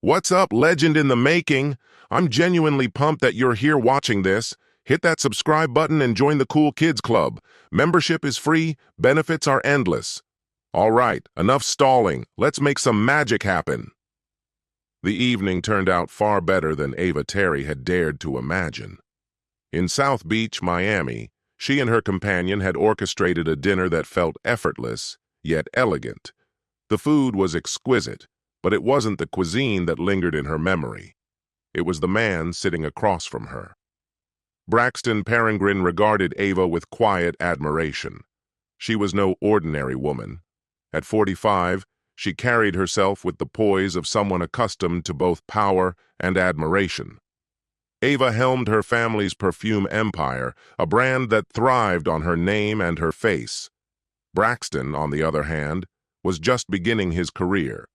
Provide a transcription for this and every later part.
What's up, legend in the making? I'm genuinely pumped that you're here watching this. Hit that subscribe button and join the Cool Kids Club. Membership is free, benefits are endless. All right, enough stalling. Let's make some magic happen. The evening turned out far better than Ava Terry had dared to imagine. In South Beach, Miami, she and her companion had orchestrated a dinner that felt effortless, yet elegant. The food was exquisite, but it wasn't the cuisine that lingered in her memory. It was the man sitting across from her. Braxton Peregrine regarded Ava with quiet admiration. She was no ordinary woman. At 45, she carried herself with the poise of someone accustomed to both power and admiration. Ava helmed her family's perfume empire, a brand that thrived on her name and her face. Braxton, on the other hand, was just beginning his career,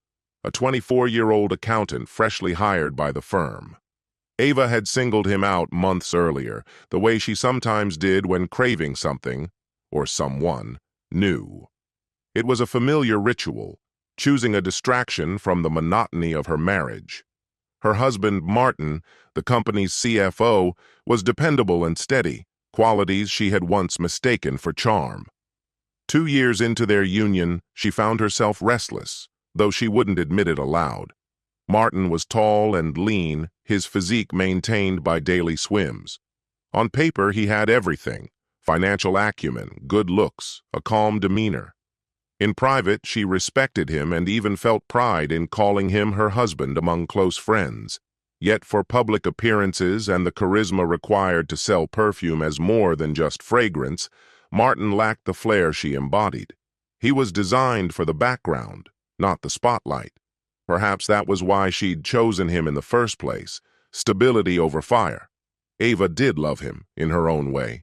a 24-year-old accountant freshly hired by the firm. Ava had singled him out months earlier, the way she sometimes did when craving something, or someone, new. It was a familiar ritual, choosing a distraction from the monotony of her marriage. Her husband, Martin, the company's CFO, was dependable and steady, qualities she had once mistaken for charm. 2 years into their union, she found herself restless, though she wouldn't admit it aloud. Martin was tall and lean, his physique maintained by daily swims. On paper, he had everything: financial acumen, good looks, a calm demeanor. In private, she respected him and even felt pride in calling him her husband among close friends. Yet for public appearances and the charisma required to sell perfume as more than just fragrance, Martin lacked the flair she embodied. He was designed for the background, not the spotlight. Perhaps that was why she'd chosen him in the first place: stability over fire. Ava did love him, in her own way.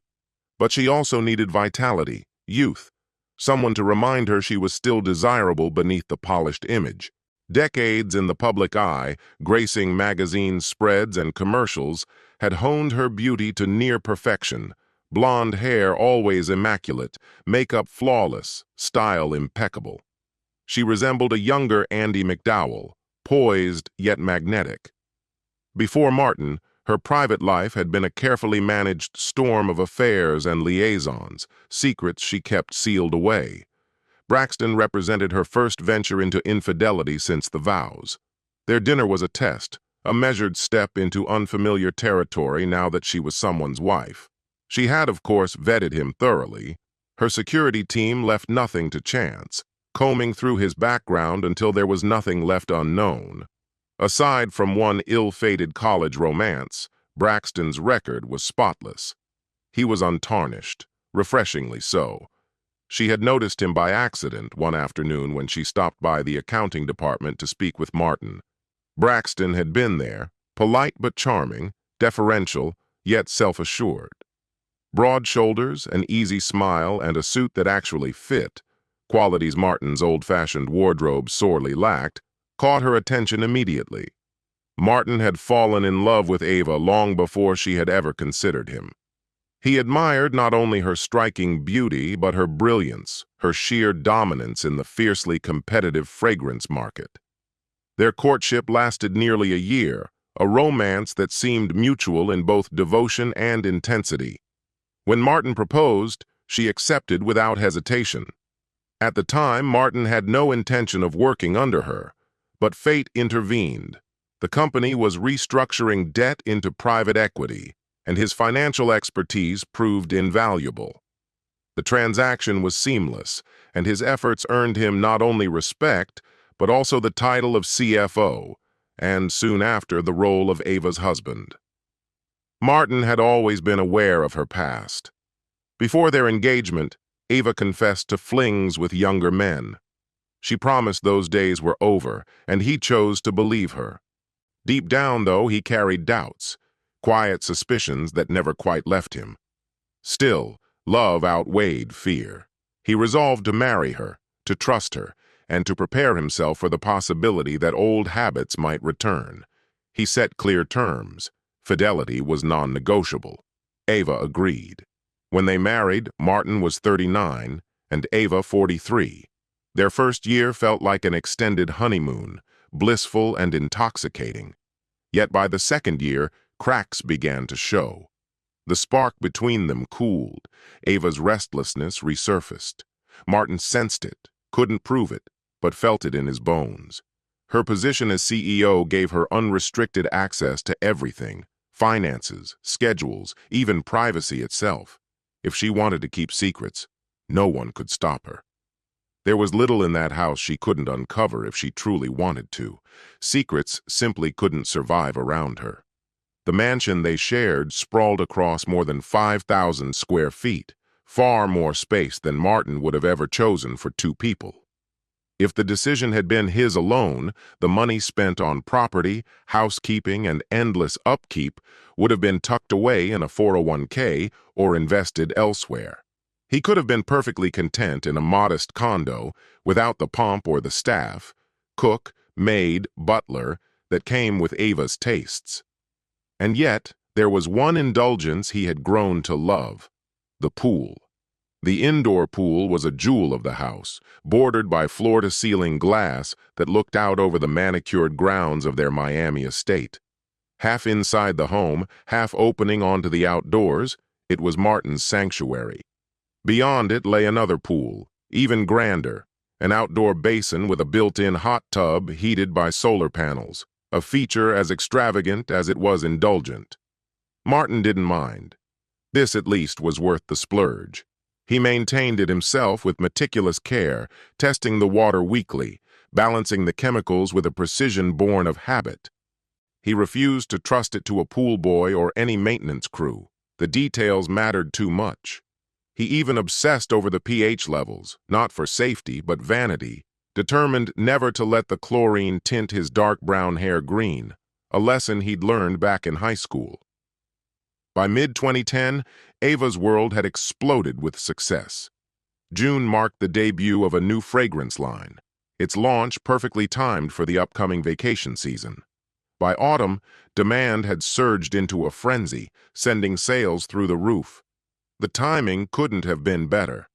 But she also needed vitality, youth, someone to remind her she was still desirable beneath the polished image. Decades in the public eye, gracing magazine spreads and commercials, had honed her beauty to near perfection: blonde hair always immaculate, makeup flawless, style impeccable. She resembled a younger Andie MacDowell, poised yet magnetic. Before Martin, her private life had been a carefully managed storm of affairs and liaisons, secrets she kept sealed away. Braxton represented her first venture into infidelity since the vows. Their dinner was a test, a measured step into unfamiliar territory now that she was someone's wife. She had, of course, vetted him thoroughly. Her security team left nothing to chance, combing through his background until there was nothing left unknown. Aside from one ill-fated college romance, Braxton's record was spotless. He was untarnished, refreshingly so. She had noticed him by accident one afternoon when she stopped by the accounting department to speak with Martin. Braxton had been there, polite but charming, deferential, yet self-assured. Broad shoulders, an easy smile, and a suit that actually fit, qualities Martin's old-fashioned wardrobe sorely lacked, caught her attention immediately. Martin had fallen in love with Ava long before she had ever considered him. He admired not only her striking beauty, but her brilliance, her sheer dominance in the fiercely competitive fragrance market. Their courtship lasted nearly a year, a romance that seemed mutual in both devotion and intensity. When Martin proposed, she accepted without hesitation. At the time, Martin had no intention of working under her, but fate intervened. The company was restructuring debt into private equity, and his financial expertise proved invaluable. The transaction was seamless, and his efforts earned him not only respect, but also the title of CFO, and soon after the role of Ava's husband. Martin had always been aware of her past. Before their engagement, Ava confessed to flings with younger men. She promised those days were over, and he chose to believe her. Deep down, though, he carried doubts, quiet suspicions that never quite left him. Still, love outweighed fear. He resolved to marry her, to trust her, and to prepare himself for the possibility that old habits might return. He set clear terms. Fidelity was non-negotiable. Ava agreed. When they married, Martin was 39 and Ava 43. Their first year felt like an extended honeymoon, blissful and intoxicating. Yet by the second year, cracks began to show. The spark between them cooled. Ava's restlessness resurfaced. Martin sensed it, couldn't prove it, but felt it in his bones. Her position as CEO gave her unrestricted access to everything: finances, schedules, even privacy itself. If she wanted to keep secrets, no one could stop her. There was little in that house she couldn't uncover if she truly wanted to. Secrets simply couldn't survive around her. The mansion they shared sprawled across more than 5,000 square feet, far more space than Martin would have ever chosen for two people. If the decision had been his alone, the money spent on property, housekeeping, and endless upkeep would have been tucked away in a 401k or invested elsewhere. He could have been perfectly content in a modest condo without the pomp or the staff, cook, maid, butler, that came with Ava's tastes. And yet, there was one indulgence he had grown to love: the pool. The indoor pool was a jewel of the house, bordered by floor-to-ceiling glass that looked out over the manicured grounds of their Miami estate. Half inside the home, half opening onto the outdoors, it was Martin's sanctuary. Beyond it lay another pool, even grander, an outdoor basin with a built-in hot tub heated by solar panels, a feature as extravagant as it was indulgent. Martin didn't mind. This at least was worth the splurge. He maintained it himself with meticulous care, testing the water weekly, balancing the chemicals with a precision born of habit. He refused to trust it to a pool boy or any maintenance crew. The details mattered too much. He even obsessed over the pH levels, not for safety but vanity, determined never to let the chlorine tint his dark brown hair green, a lesson he'd learned back in high school. By mid-2010, Ava's world had exploded with success. June marked the debut of a new fragrance line, its launch perfectly timed for the upcoming vacation season. By autumn, demand had surged into a frenzy, sending sales through the roof. The timing couldn't have been better.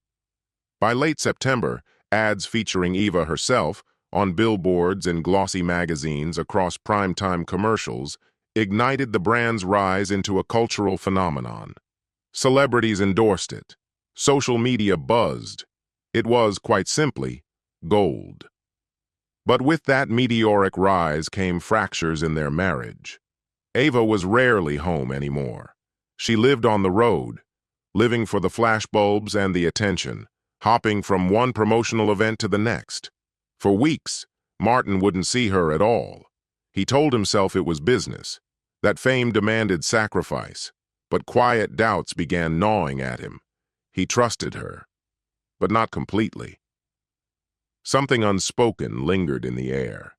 By late September, ads featuring Ava herself, on billboards and glossy magazines across primetime commercials, ignited the brand's rise into a cultural phenomenon. Celebrities endorsed it. Social media buzzed. It was, quite simply, gold. But with that meteoric rise came fractures in their marriage. Ava was rarely home anymore. She lived on the road, living for the flashbulbs and the attention, hopping from one promotional event to the next. For weeks, Martin wouldn't see her at all. He told himself it was business, that fame demanded sacrifice, but quiet doubts began gnawing at him. He trusted her, but not completely. Something unspoken lingered in the air.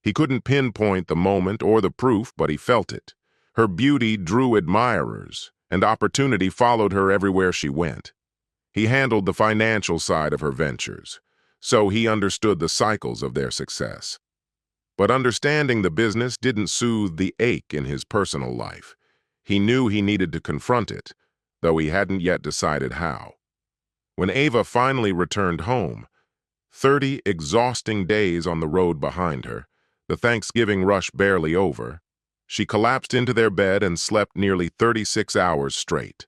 He couldn't pinpoint the moment or the proof, but he felt it. Her beauty drew admirers, and opportunity followed her everywhere she went. He handled the financial side of her ventures, so he understood the cycles of their success. But understanding the business didn't soothe the ache in his personal life. He knew he needed to confront it, though he hadn't yet decided how. When Ava finally returned home, 30 exhausting days on the road behind her, the Thanksgiving rush barely over, she collapsed into their bed and slept nearly 36 hours straight.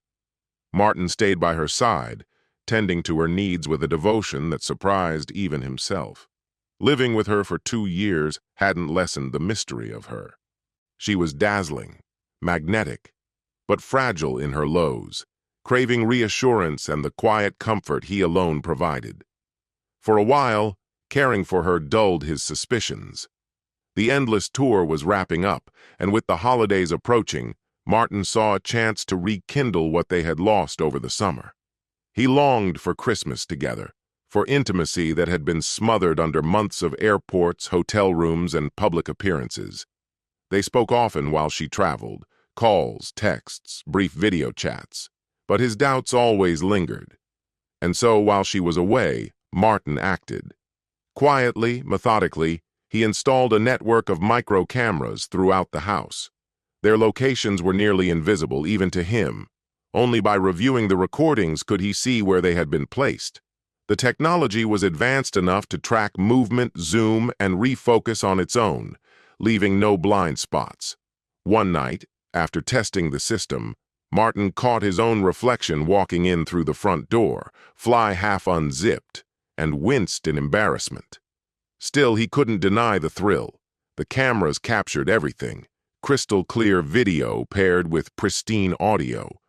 Martin stayed by her side, tending to her needs with a devotion that surprised even himself. Living with her for 2 years hadn't lessened the mystery of her. She was dazzling, magnetic, but fragile in her lows, craving reassurance and the quiet comfort he alone provided. For a while, caring for her dulled his suspicions. The endless tour was wrapping up, and with the holidays approaching, Martin saw a chance to rekindle what they had lost over the summer. He longed for Christmas together, for intimacy that had been smothered under months of airports, hotel rooms, and public appearances. They spoke often while she traveled, calls, texts, brief video chats, but his doubts always lingered. And so while she was away, Martin acted. Quietly, methodically, he installed a network of micro-cameras throughout the house. Their locations were nearly invisible even to him. Only by reviewing the recordings could he see where they had been placed. The technology was advanced enough to track movement, zoom, and refocus on its own, leaving no blind spots. One night, after testing the system, Martin caught his own reflection walking in through the front door, fly half unzipped, and winced in embarrassment. Still, he couldn't deny the thrill. The cameras captured everything, crystal clear video paired with pristine audio.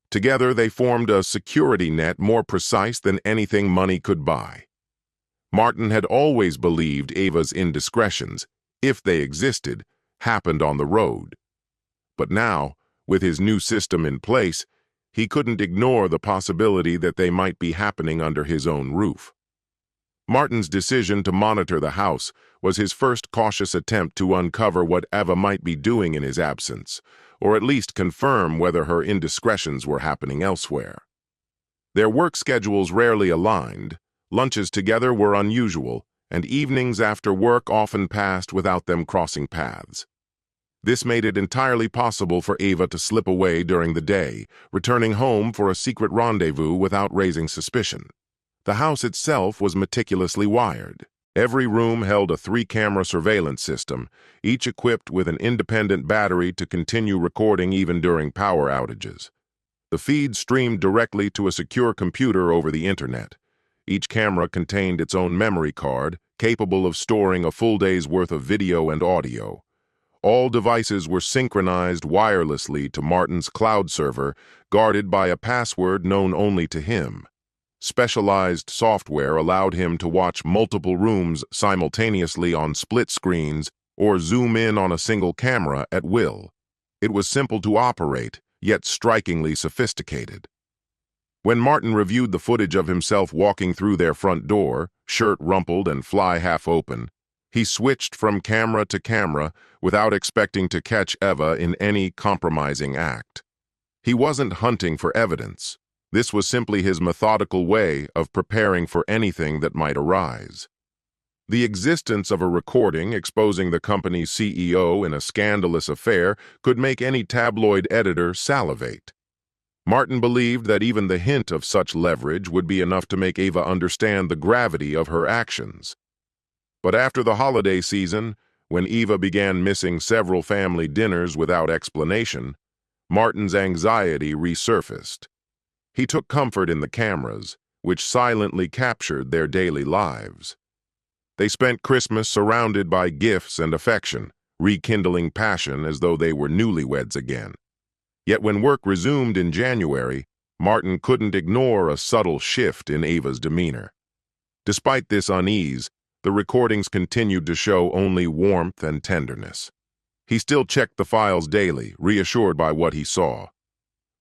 Together, they formed a security net more precise than anything money could buy. Martin had always believed Ava's indiscretions, if they existed, happened on the road. But now, with his new system in place, he couldn't ignore the possibility that they might be happening under his own roof. Martin's decision to monitor the house was his first cautious attempt to uncover what Ava might be doing in his absence, or at least confirm whether her indiscretions were happening elsewhere. Their work schedules rarely aligned, lunches together were unusual, and evenings after work often passed without them crossing paths. This made it entirely possible for Ava to slip away during the day, returning home for a secret rendezvous without raising suspicion. The house itself was meticulously wired. Every room held a 3-camera surveillance system, each equipped with an independent battery to continue recording even during power outages. The feed streamed directly to a secure computer over the internet. Each camera contained its own memory card, capable of storing a full day's worth of video and audio. All devices were synchronized wirelessly to Martin's cloud server, guarded by a password known only to him. Specialized software allowed him to watch multiple rooms simultaneously on split screens or zoom in on a single camera at will. It was simple to operate, yet strikingly sophisticated. When Martin reviewed the footage of himself walking through their front door, shirt rumpled and fly half open, he switched from camera to camera without expecting to catch Ava in any compromising act. He wasn't hunting for evidence. This was simply his methodical way of preparing for anything that might arise. The existence of a recording exposing the company's CEO in a scandalous affair could make any tabloid editor salivate. Martin believed that even the hint of such leverage would be enough to make Ava understand the gravity of her actions. But after the holiday season, when Ava began missing several family dinners without explanation, Martin's anxiety resurfaced. He took comfort in the cameras, which silently captured their daily lives. They spent Christmas surrounded by gifts and affection, rekindling passion as though they were newlyweds again. Yet when work resumed in January, Martin couldn't ignore a subtle shift in Ava's demeanor. Despite this unease, the recordings continued to show only warmth and tenderness. He still checked the files daily, reassured by what he saw.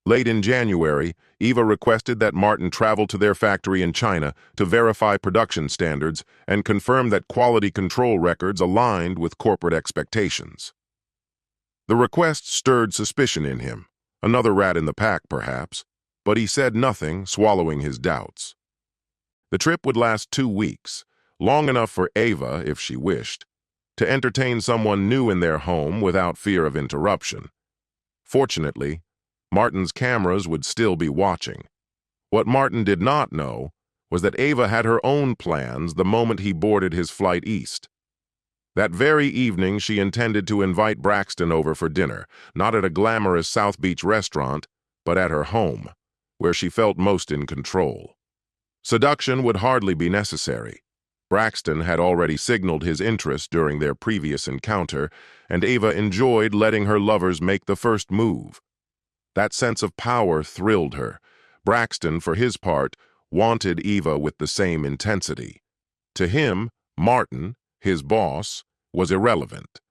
Late in January, Ava requested that Martin travel to their factory in China to verify production standards and confirm that quality control records aligned with corporate expectations. The request stirred suspicion in him, another rat in the pack perhaps, but he said nothing, swallowing his doubts. The trip would last 2 weeks, long enough for Ava, if she wished, to entertain someone new in their home without fear of interruption. Fortunately, Martin's cameras would still be watching. What Martin did not know was that Ava had her own plans the moment he boarded his flight east. That very evening, she intended to invite Braxton over for dinner, not at a glamorous South Beach restaurant, but at her home, where she felt most in control. Seduction would hardly be necessary. Braxton had already signaled his interest during their previous encounter, and Ava enjoyed letting her lovers make the first move. That sense of power thrilled her. Braxton, for his part, wanted Ava with the same intensity. To him, Martin, his boss, was irrelevant.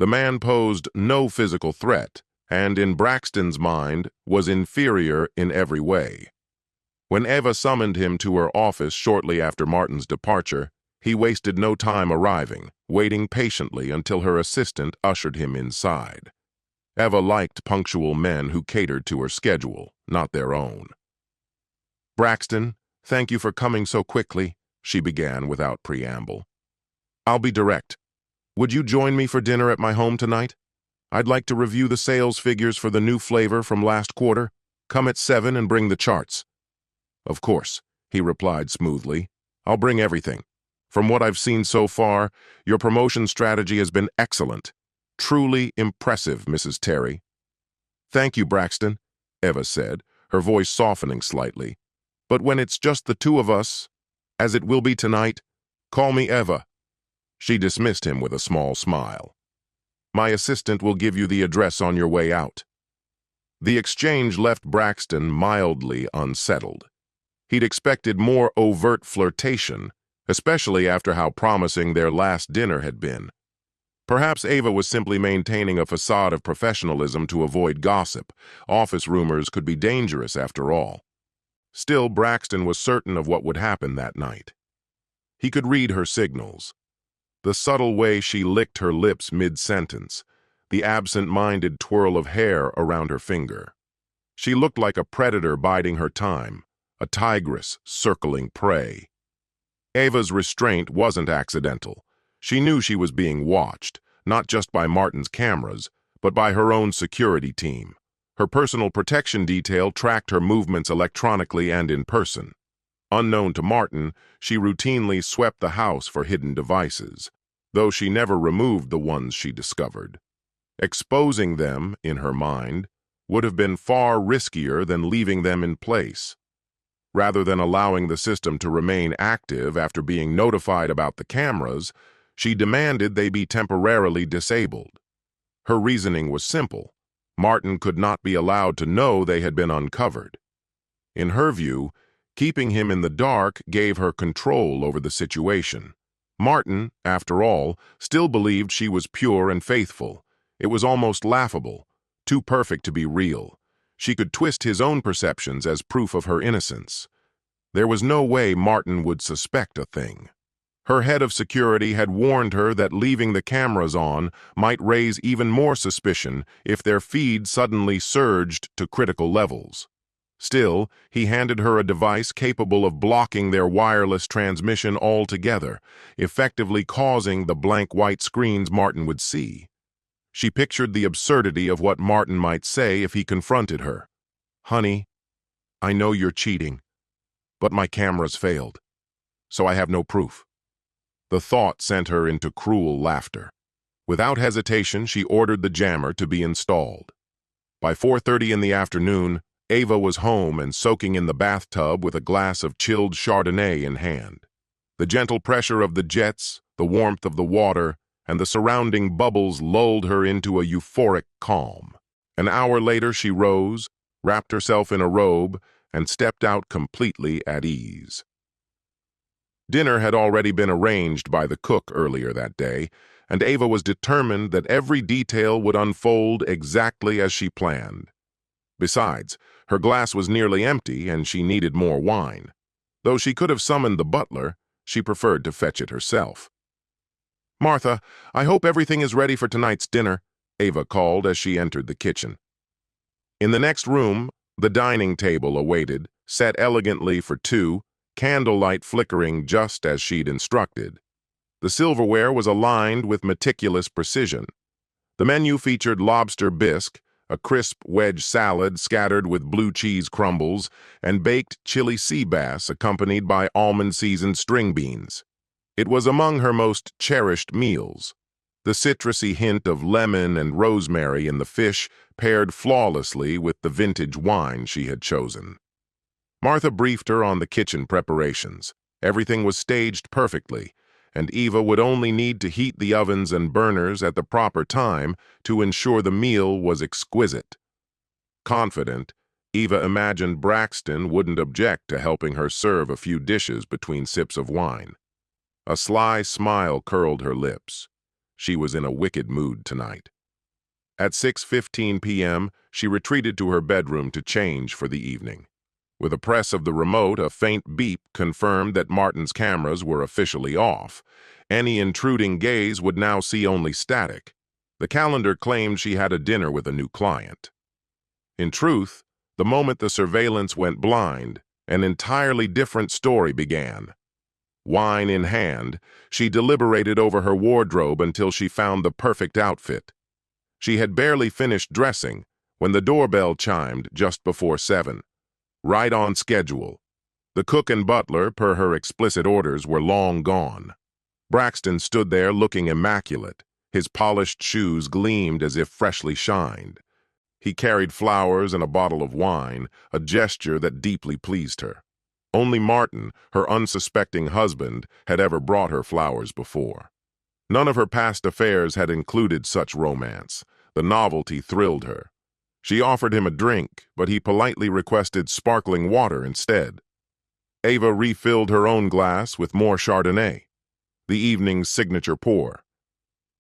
The man posed no physical threat, and in Braxton's mind was inferior in every way. When Ava summoned him to her office shortly after Martin's departure, he wasted no time arriving, waiting patiently until her assistant ushered him inside. Ava liked punctual men who catered to her schedule, not their own. "Braxton, thank you for coming so quickly," she began without preamble. "I'll be direct. Would you join me for dinner at my home tonight? I'd like to review the sales figures for the new flavor from last quarter. Come at 7 and bring the charts." "Of course," he replied smoothly. "I'll bring everything. From what I've seen so far, your promotion strategy has been excellent. Truly impressive, Mrs. Terry." "Thank you, Braxton," Eva said, her voice softening slightly. "But when it's just the two of us, as it will be tonight, call me Eva." She dismissed him with a small smile. "My assistant will give you the address on your way out." The exchange left Braxton mildly unsettled. He'd expected more overt flirtation, especially after how promising their last dinner had been. Perhaps Ava was simply maintaining a facade of professionalism to avoid gossip. Office rumors could be dangerous after all. Still, Braxton was certain of what would happen that night. He could read her signals. The subtle way she licked her lips mid-sentence, the absent-minded twirl of hair around her finger. She looked like a predator biding her time, a tigress circling prey. Ava's restraint wasn't accidental. She knew she was being watched, not just by Martin's cameras, but by her own security team. Her personal protection detail tracked her movements electronically and in person. Unknown to Martin, she routinely swept the house for hidden devices, though she never removed the ones she discovered. Exposing them, in her mind, would have been far riskier than leaving them in place. Rather than allowing the system to remain active after being notified about the cameras, she demanded they be temporarily disabled. Her reasoning was simple. Martin could not be allowed to know they had been uncovered. In her view, keeping him in the dark gave her control over the situation. Martin, after all, still believed she was pure and faithful. It was almost laughable, too perfect to be real. She could twist his own perceptions as proof of her innocence. There was no way Martin would suspect a thing. Her head of security had warned her that leaving the cameras on might raise even more suspicion if their feed suddenly surged to critical levels. Still, he handed her a device capable of blocking their wireless transmission altogether, effectively causing the blank white screens Martin would see. She pictured the absurdity of what Martin might say if he confronted her. "Honey, I know you're cheating, but my cameras failed, so I have no proof." The thought sent her into cruel laughter. Without hesitation, she ordered the jammer to be installed. By 4:30 in the afternoon, Ava was home and soaking in the bathtub with a glass of chilled Chardonnay in hand. The gentle pressure of the jets, the warmth of the water, and the surrounding bubbles lulled her into a euphoric calm. An hour later, she rose, wrapped herself in a robe, and stepped out completely at ease. Dinner had already been arranged by the cook earlier that day, and Ava was determined that every detail would unfold exactly as she planned. Besides, her glass was nearly empty and she needed more wine. Though she could have summoned the butler, she preferred to fetch it herself. "Martha, I hope everything is ready for tonight's dinner," Ava called as she entered the kitchen. In the next room, the dining table awaited, set elegantly for two, candlelight flickering just as she'd instructed. The silverware was aligned with meticulous precision. The menu featured lobster bisque, a crisp wedge salad scattered with blue cheese crumbles, and baked chili sea bass accompanied by almond-seasoned string beans. It was among her most cherished meals. The citrusy hint of lemon and rosemary in the fish paired flawlessly with the vintage wine she had chosen. Martha briefed her on the kitchen preparations. Everything was staged perfectly, and Eva would only need to heat the ovens and burners at the proper time to ensure the meal was exquisite. Confident, Eva imagined Braxton wouldn't object to helping her serve a few dishes between sips of wine. A sly smile curled her lips. She was in a wicked mood tonight. At 6:15 p.m., she retreated to her bedroom to change for the evening. With a press of the remote, a faint beep confirmed that Martin's cameras were officially off. Any intruding gaze would now see only static. The calendar claimed she had a dinner with a new client. In truth, the moment the surveillance went blind, an entirely different story began. Wine in hand, she deliberated over her wardrobe until she found the perfect outfit. She had barely finished dressing when the doorbell chimed just before 7. Right on schedule. The cook and butler, per her explicit orders, were long gone. Braxton stood there looking immaculate. His polished shoes gleamed as if freshly shined. He carried flowers and a bottle of wine, a gesture that deeply pleased her. Only Martin, her unsuspecting husband, had ever brought her flowers before. None of her past affairs had included such romance. The novelty thrilled her. She offered him a drink, but he politely requested sparkling water instead. Ava refilled her own glass with more Chardonnay, the evening's signature pour.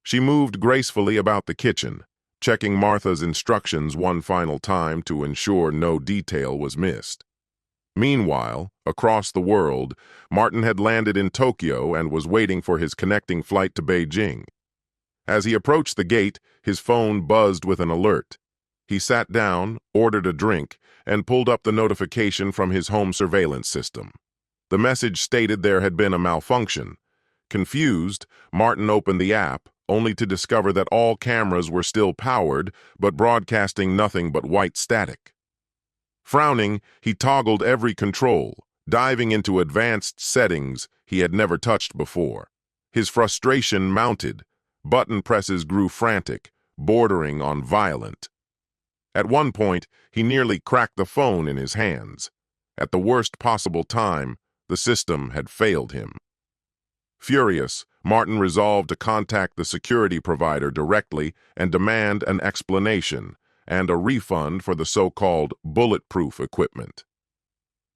She moved gracefully about the kitchen, checking Martha's instructions one final time to ensure no detail was missed. Meanwhile, across the world, Martin had landed in Tokyo and was waiting for his connecting flight to Beijing. As he approached the gate, his phone buzzed with an alert. He sat down, ordered a drink, and pulled up the notification from his home surveillance system. The message stated there had been a malfunction. Confused, Martin opened the app, only to discover that all cameras were still powered, but broadcasting nothing but white static. Frowning, he toggled every control, diving into advanced settings he had never touched before. His frustration mounted. Button presses grew frantic, bordering on violent. At one point, he nearly cracked the phone in his hands. At the worst possible time, the system had failed him. Furious, Martin resolved to contact the security provider directly and demand an explanation and a refund for the so-called bulletproof equipment.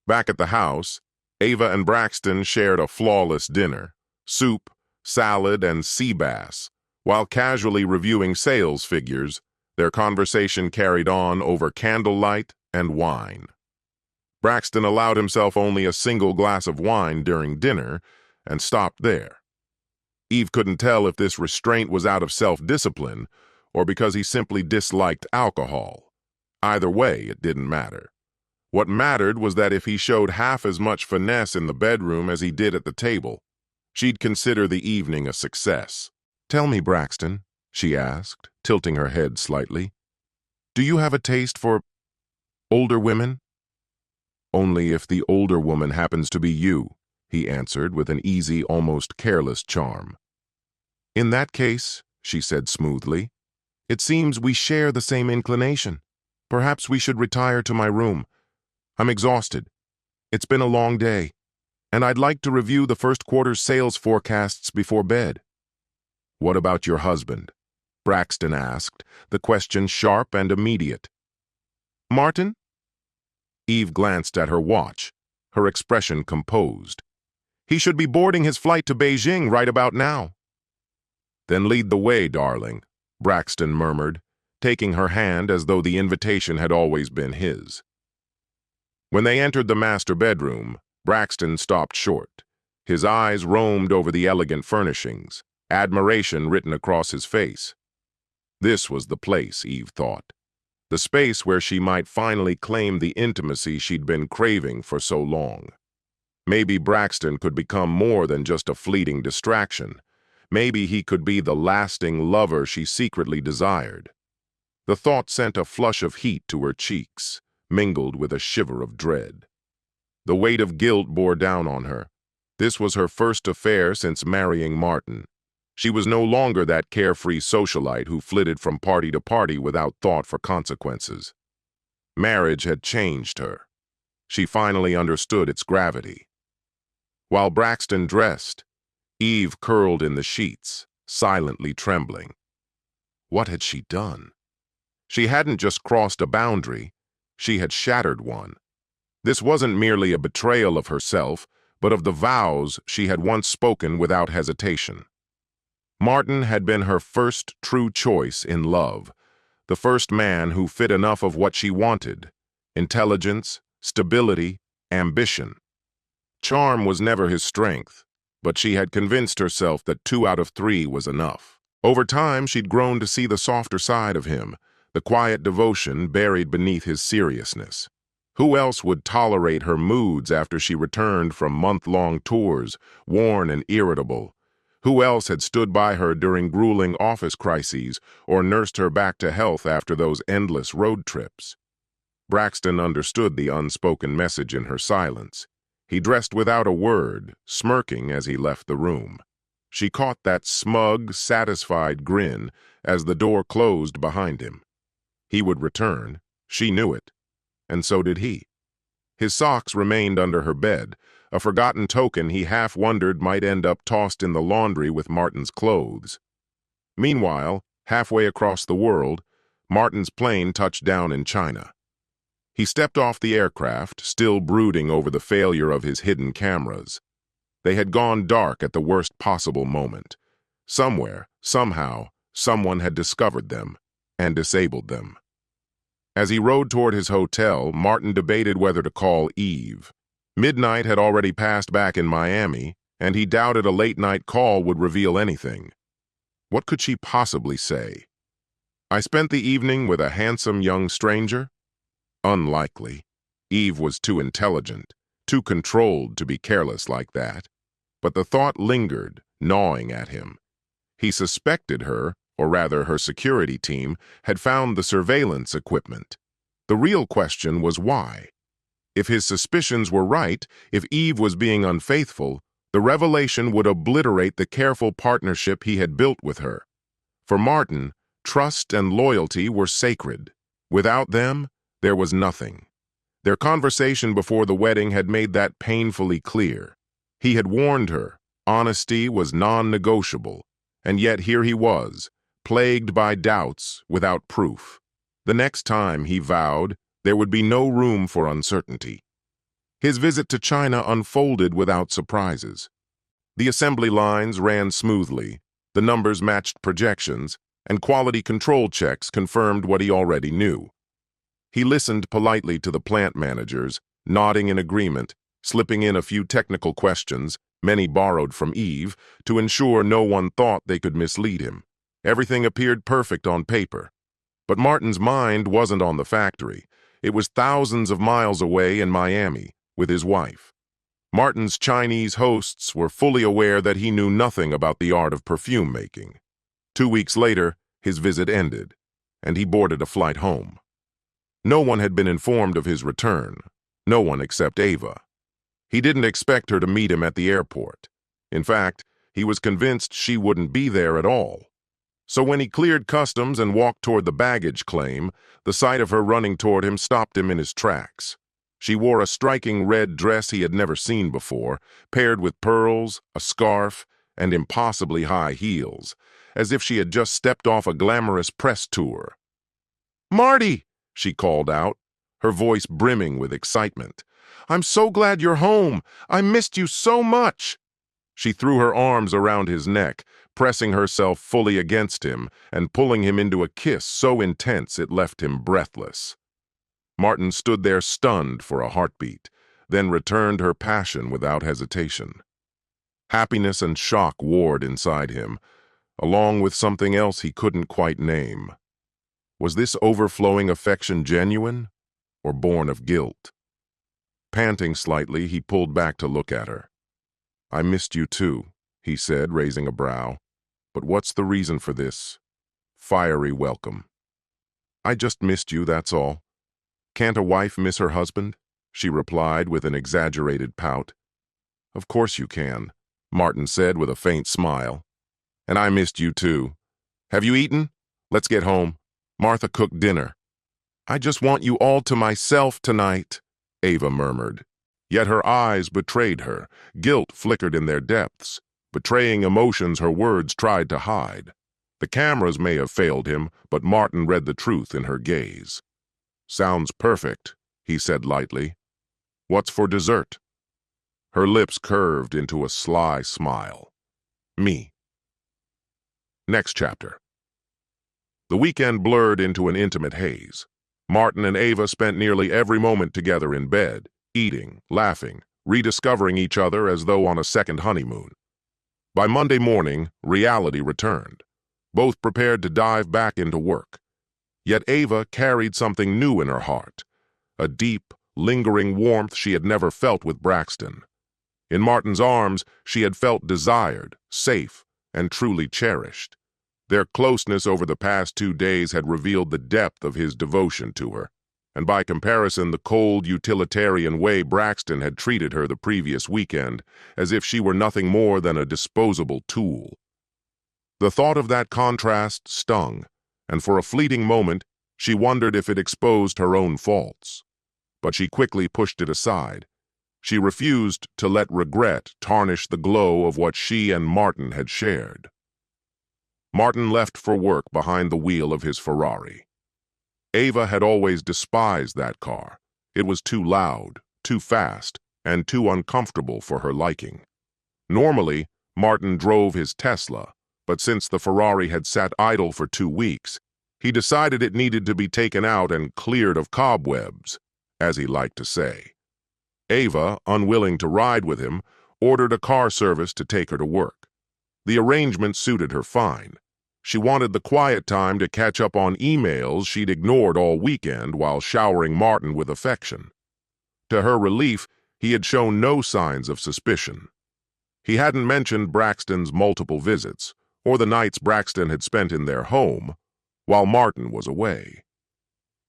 Back at the house, Ava and Braxton shared a flawless dinner: soup, salad, and sea bass. While casually reviewing sales figures, their conversation carried on over candlelight and wine. Braxton allowed himself only a single glass of wine during dinner and stopped there. Eve couldn't tell if this restraint was out of self-discipline or because he simply disliked alcohol. Either way, it didn't matter. What mattered was that if he showed half as much finesse in the bedroom as he did at the table, she'd consider the evening a success. "Tell me, Braxton," she asked, tilting her head slightly, "do you have a taste for older women?" "Only if the older woman happens to be you," he answered with an easy, almost careless charm. "In that case," she said smoothly, "it seems we share the same inclination. Perhaps we should retire to my room. I'm exhausted. It's been a long day, and I'd like to review the first quarter's sales forecasts before bed." "What about your husband?" Braxton asked, the question sharp and immediate. "Martin?" Eve glanced at her watch, her expression composed. "He should be boarding his flight to Beijing right about now." "Then lead the way, darling," Braxton murmured, taking her hand as though the invitation had always been his. When they entered the master bedroom, Braxton stopped short. His eyes roamed over the elegant furnishings, admiration written across his face. This was the place, Eve thought. The space where she might finally claim the intimacy she'd been craving for so long. Maybe Braxton could become more than just a fleeting distraction. Maybe he could be the lasting lover she secretly desired. The thought sent a flush of heat to her cheeks, mingled with a shiver of dread. The weight of guilt bore down on her. This was her first affair since marrying Martin. She was no longer that carefree socialite who flitted from party to party without thought for consequences. Marriage had changed her. She finally understood its gravity. While Braxton dressed, Eve curled in the sheets, silently trembling. What had she done? She hadn't just crossed a boundary, she had shattered one. This wasn't merely a betrayal of herself, but of the vows she had once spoken without hesitation. Martin had been her first true choice in love, the first man who fit enough of what she wanted: intelligence, stability, ambition. Charm was never his strength, but she had convinced herself that 2 out of 3 was enough. Over time, she'd grown to see the softer side of him, the quiet devotion buried beneath his seriousness. Who else would tolerate her moods after she returned from month-long tours, worn and irritable? Who else had stood by her during grueling office crises or nursed her back to health after those endless road trips? Braxton understood the unspoken message in her silence. He dressed without a word, smirking as he left the room. She caught that smug, satisfied grin as the door closed behind him. He would return. She knew it. And so did he. His socks remained under her bed, a forgotten token he half wondered might end up tossed in the laundry with Martin's clothes. Meanwhile, halfway across the world, Martin's plane touched down in China. He stepped off the aircraft, still brooding over the failure of his hidden cameras. They had gone dark at the worst possible moment. Somewhere, somehow, someone had discovered them and disabled them. As he rode toward his hotel, Martin debated whether to call Eve. Midnight had already passed back in Miami, and he doubted a late-night call would reveal anything. What could she possibly say? I spent the evening with a handsome young stranger? Unlikely. Eve was too intelligent, too controlled to be careless like that. But the thought lingered, gnawing at him. He suspected her, or rather her security team, had found the surveillance equipment. The real question was why. If his suspicions were right, if Eve was being unfaithful, the revelation would obliterate the careful partnership he had built with her. For Martin, trust and loyalty were sacred. Without them, there was nothing. Their conversation before the wedding had made that painfully clear. He had warned her, honesty was non-negotiable, and yet here he was, plagued by doubts without proof. The next time, he vowed, there would be no room for uncertainty. His visit to China unfolded without surprises. The assembly lines ran smoothly, the numbers matched projections, and quality control checks confirmed what he already knew. He listened politely to the plant managers, nodding in agreement, slipping in a few technical questions, many borrowed from Eve, to ensure no one thought they could mislead him. Everything appeared perfect on paper. But Martin's mind wasn't on the factory. It was thousands of miles away in Miami, with his wife. Martin's Chinese hosts were fully aware that he knew nothing about the art of perfume making. 2 weeks later, his visit ended, and he boarded a flight home. No one had been informed of his return, no one except Ava. He didn't expect her to meet him at the airport. In fact, he was convinced she wouldn't be there at all. So when he cleared customs and walked toward the baggage claim, the sight of her running toward him stopped him in his tracks. She wore a striking red dress he had never seen before, paired with pearls, a scarf, and impossibly high heels, as if she had just stepped off a glamorous press tour. "Marty!" she called out, her voice brimming with excitement. "I'm so glad you're home! I missed you so much!" She threw her arms around his neck, pressing herself fully against him and pulling him into a kiss so intense it left him breathless. Martin stood there stunned for a heartbeat, then returned her passion without hesitation. Happiness and shock warred inside him, along with something else he couldn't quite name. Was this overflowing affection genuine, or born of guilt? Panting slightly, he pulled back to look at her. "I missed you too," he said, raising a brow. "But what's the reason for this fiery welcome?" "I just missed you, that's all." "Can't a wife miss her husband?" she replied with an exaggerated pout. "Of course you can," Martin said with a faint smile. "And I missed you too. Have you eaten? Let's get home. Martha cooked dinner." "I just want you all to myself tonight," Ava murmured. Yet her eyes betrayed her. Guilt flickered in their depths, betraying emotions her words tried to hide. The cameras may have failed him, but Martin read the truth in her gaze. "Sounds perfect," he said lightly. "What's for dessert?" Her lips curved into a sly smile. "Me." Next chapter. The weekend blurred into an intimate haze. Martin and Ava spent nearly every moment together in bed, eating, laughing, rediscovering each other as though on a second honeymoon. By Monday morning, reality returned. Both prepared to dive back into work. Yet Ava carried something new in her heart, a deep, lingering warmth she had never felt with Braxton. In Martin's arms, she had felt desired, safe, and truly cherished. Their closeness over the past 2 days had revealed the depth of his devotion to her. and by comparison the cold, utilitarian way Braxton had treated her the previous weekend, as if she were nothing more than a disposable tool. The thought of that contrast stung, and for a fleeting moment she wondered if it exposed her own faults. But she quickly pushed it aside. She refused to let regret tarnish the glow of what she and Martin had shared. Martin left for work behind the wheel of his Ferrari. Ava had always despised that car. It was too loud, too fast, and too uncomfortable for her liking. Normally, Martin drove his Tesla, but since the Ferrari had sat idle for 2 weeks, he decided it needed to be taken out and cleared of cobwebs, as he liked to say. Ava, unwilling to ride with him, ordered a car service to take her to work. The arrangement suited her fine. She wanted the quiet time to catch up on emails she'd ignored all weekend while showering Martin with affection. To her relief, he had shown no signs of suspicion. He hadn't mentioned Braxton's multiple visits, or the nights Braxton had spent in their home, while Martin was away.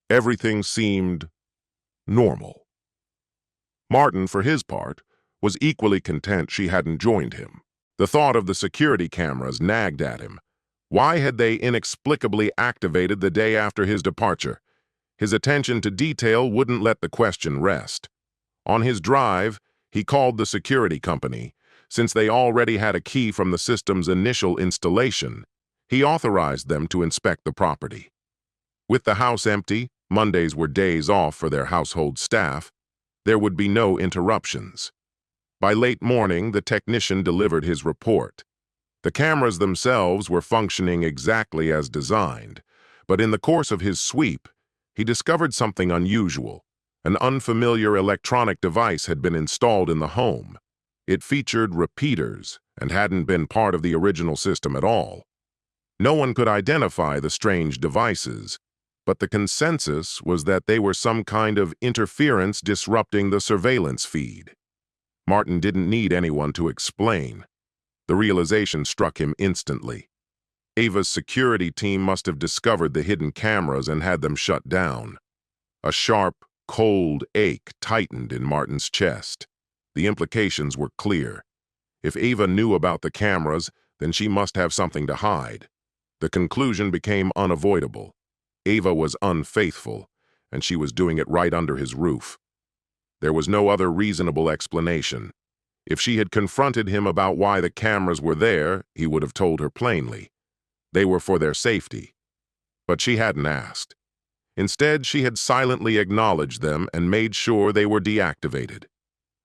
Everything seemed normal. Martin, for his part, was equally content she hadn't joined him. The thought of the security cameras nagged at him. Why had they inexplicably activated the day after his departure? His attention to detail wouldn't let the question rest. On his drive, he called the security company. Since they already had a key from the system's initial installation, he authorized them to inspect the property. With the house empty, Mondays were days off for their household staff, there would be no interruptions. By late morning, the technician delivered his report. The cameras themselves were functioning exactly as designed, but in the course of his sweep, he discovered something unusual. An unfamiliar electronic device had been installed in the home. It featured repeaters and hadn't been part of the original system at all. No one could identify the strange devices, but the consensus was that they were some kind of interference disrupting the surveillance feed. Martin didn't need anyone to explain. The realization struck him instantly. Ava's security team must have discovered the hidden cameras and had them shut down. A sharp, cold ache tightened in Martin's chest. The implications were clear. If Ava knew about the cameras, then she must have something to hide. The conclusion became unavoidable. Ava was unfaithful, and she was doing it right under his roof. There was no other reasonable explanation. If she had confronted him about why the cameras were there, he would have told her plainly. They were for their safety. But she hadn't asked. Instead, she had silently acknowledged them and made sure they were deactivated.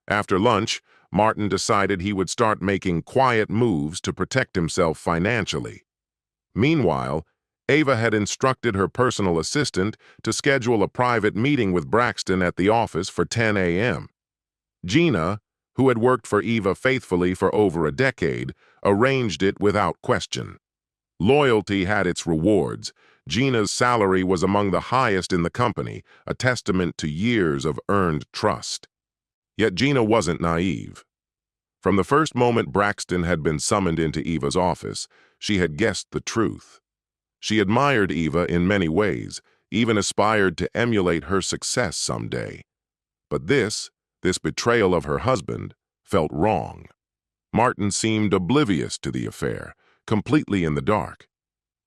After lunch, Martin decided he would start making quiet moves to protect himself financially. Meanwhile, Ava had instructed her personal assistant to schedule a private meeting with Braxton at the office for 10 a.m. Gina, who had worked for Ava faithfully for over a decade, arranged it without question. Loyalty had its rewards. Gina's salary was among the highest in the company, a testament to years of earned trust. Yet Gina wasn't naive. From the first moment Braxton had been summoned into Ava's office, she had guessed the truth. She admired Ava in many ways, even aspired to emulate her success someday. But this betrayal of her husband, felt wrong. Martin seemed oblivious to the affair, completely in the dark.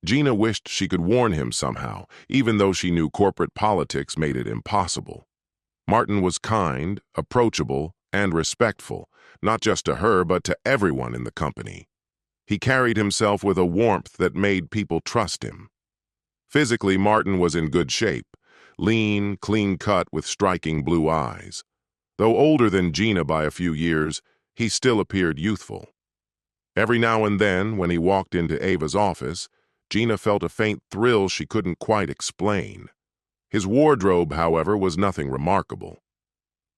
Gina wished she could warn him somehow, even though she knew corporate politics made it impossible. Martin was kind, approachable, and respectful, not just to her but to everyone in the company. He carried himself with a warmth that made people trust him. Physically, Martin was in good shape, lean, clean-cut with striking blue eyes. Though older than Gina by a few years, he still appeared youthful. Every now and then, when he walked into Ava's office, Gina felt a faint thrill she couldn't quite explain. His wardrobe, however, was nothing remarkable.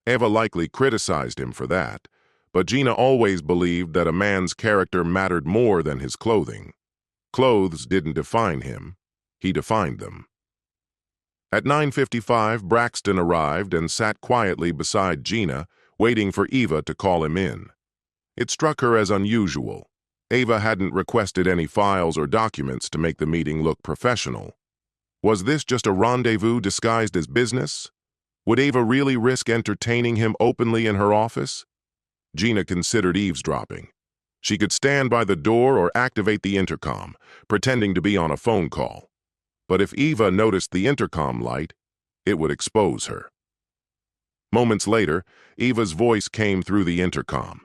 Ava likely criticized him for that, but Gina always believed that a man's character mattered more than his clothing. Clothes didn't define him, he defined them. At 9:55, Braxton arrived and sat quietly beside Gina, waiting for Ava to call him in. It struck her as unusual. Ava hadn't requested any files or documents to make the meeting look professional. Was this just a rendezvous disguised as business? Would Ava really risk entertaining him openly in her office? Gina considered eavesdropping. She could stand by the door or activate the intercom, pretending to be on a phone call. But if Eva noticed the intercom light, it would expose her. Moments later, Eva's voice came through the intercom.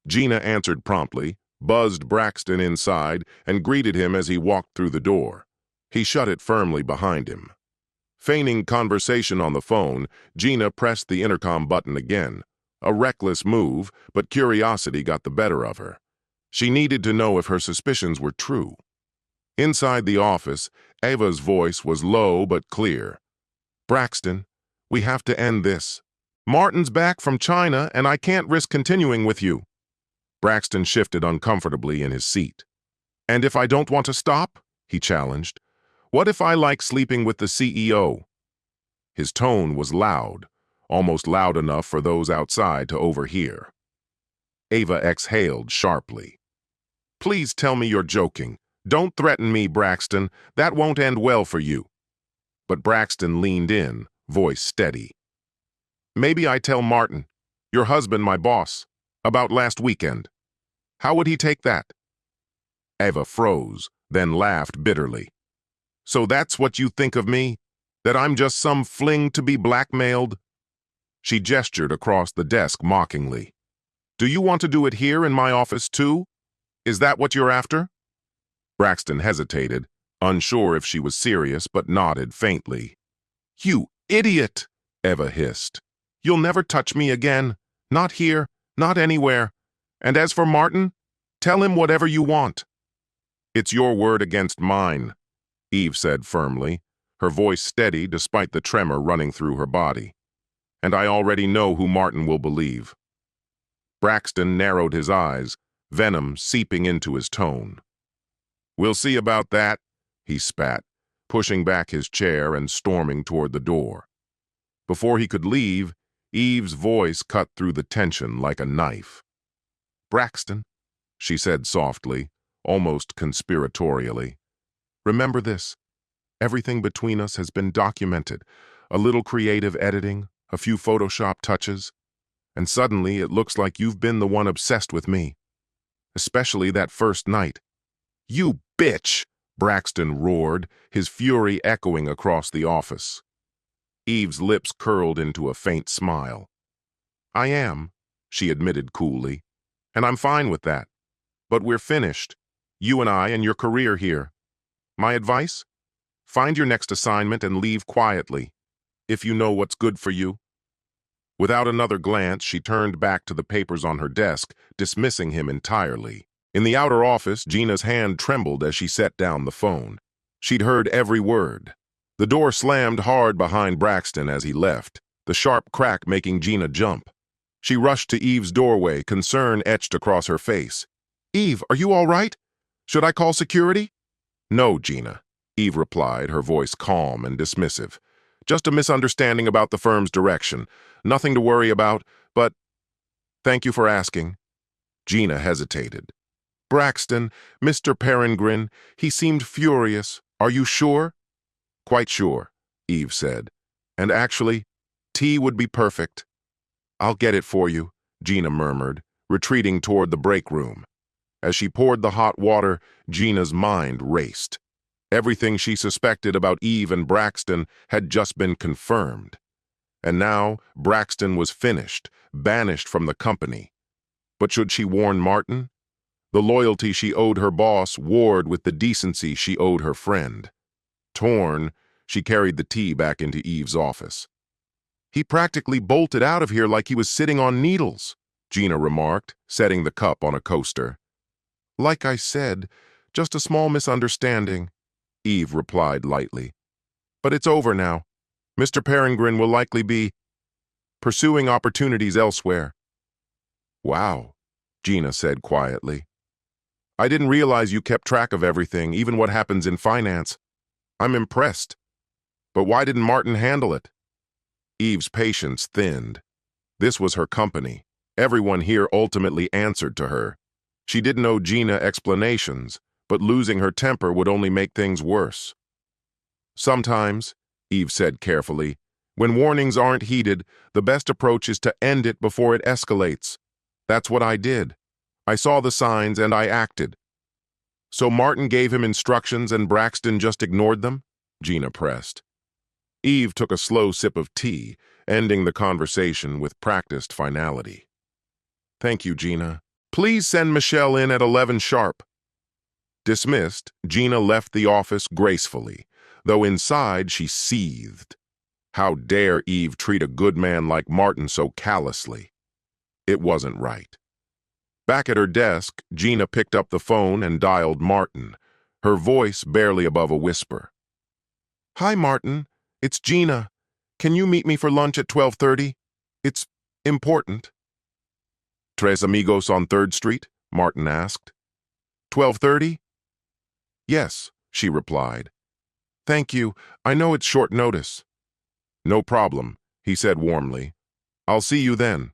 Gina answered promptly, buzzed Braxton inside, and greeted him as he walked through the door. He shut it firmly behind him. Feigning conversation on the phone, Gina pressed the intercom button again. A reckless move, but curiosity got the better of her. She needed to know if her suspicions were true. Inside the office, Ava's voice was low but clear. "Braxton, we have to end this. Martin's back from China, and I can't risk continuing with you." Braxton shifted uncomfortably in his seat. "And if I don't want to stop?" he challenged. "What if I like sleeping with the CEO?" His tone was loud, almost loud enough for those outside to overhear. Ava exhaled sharply. "Please tell me you're joking. Don't threaten me, Braxton. That won't end well for you." But Braxton leaned in, voice steady. "Maybe I tell Martin, your husband, my boss, about last weekend. How would he take that?" Ava froze, then laughed bitterly. "So that's what you think of me? That I'm just some fling to be blackmailed?" She gestured across the desk mockingly. "Do you want to do it here in my office too? Is that what you're after?" Braxton hesitated, unsure if she was serious, but nodded faintly. "You idiot!" Eva hissed. "You'll never touch me again. Not here, not anywhere. And as for Martin, tell him whatever you want." "It's your word against mine," Eve said firmly, her voice steady despite the tremor running through her body. "And I already know who Martin will believe." Braxton narrowed his eyes, venom seeping into his tone. "We'll see about that," he spat, pushing back his chair and storming toward the door. Before he could leave, Eve's voice cut through the tension like a knife. "Braxton," she said softly, almost conspiratorially, "remember this. Everything between us has been documented. A little creative editing, a few Photoshop touches, and suddenly it looks like you've been the one obsessed with me. Especially that first night." "You bitch!" Braxton roared, his fury echoing across the office. Eve's lips curled into a faint smile. "I am," she admitted coolly, "and I'm fine with that. But we're finished. You and I and your career here. My advice? Find your next assignment and leave quietly, if you know what's good for you." Without another glance, she turned back to the papers on her desk, dismissing him entirely. In the outer office, Gina's hand trembled as she set down the phone. She'd heard every word. The door slammed hard behind Braxton as he left, the sharp crack making Gina jump. She rushed to Eve's doorway, concern etched across her face. "Eve, are you all right? Should I call security?" "No, Gina," Eve replied, her voice calm and dismissive. "Just a misunderstanding about the firm's direction. Nothing to worry about, but thank you for asking." Gina hesitated. "Braxton, Mr. Peregrine, he seemed furious. Are you sure?" "Quite sure," Eve said. "And actually, tea would be perfect." "I'll get it for you," Gina murmured, retreating toward the break room. As she poured the hot water, Gina's mind raced. Everything she suspected about Eve and Braxton had just been confirmed. And now Braxton was finished, banished from the company. But should she warn Martin? The loyalty she owed her boss warred with the decency she owed her friend. Torn, she carried the tea back into Eve's office. "He practically bolted out of here like he was sitting on needles," Gina remarked, setting the cup on a coaster. "Like I said, just a small misunderstanding," Eve replied lightly. "But it's over now. Mr. Peregrine will likely be pursuing opportunities elsewhere." "Wow," Gina said quietly. "I didn't realize you kept track of everything, even what happens in finance. I'm impressed. But why didn't Martin handle it?" Eve's patience thinned. This was her company. Everyone here ultimately answered to her. She didn't owe Gina explanations, but losing her temper would only make things worse. "Sometimes," Eve said carefully, When warnings aren't heeded, the best approach is to end it before it escalates. That's what I did. I saw the signs and I acted. So Martin gave him instructions and Braxton just ignored them? Gina pressed. Eve took a slow sip of tea, ending the conversation with practiced finality. Thank you, Gina. Please send Michelle in at 11 sharp. Dismissed, Gina left the office gracefully, though inside she seethed. How dare Eve treat a good man like Martin so callously? It wasn't right. Back at her desk, Gina picked up the phone and dialed Martin, her voice barely above a whisper. Hi, Martin. It's Gina. Can you meet me for lunch at 12:30? It's important. Tres Amigos on 3rd Street? Martin asked. 12:30? Yes, she replied. Thank you. I know it's short notice. No problem, he said warmly. I'll see you then.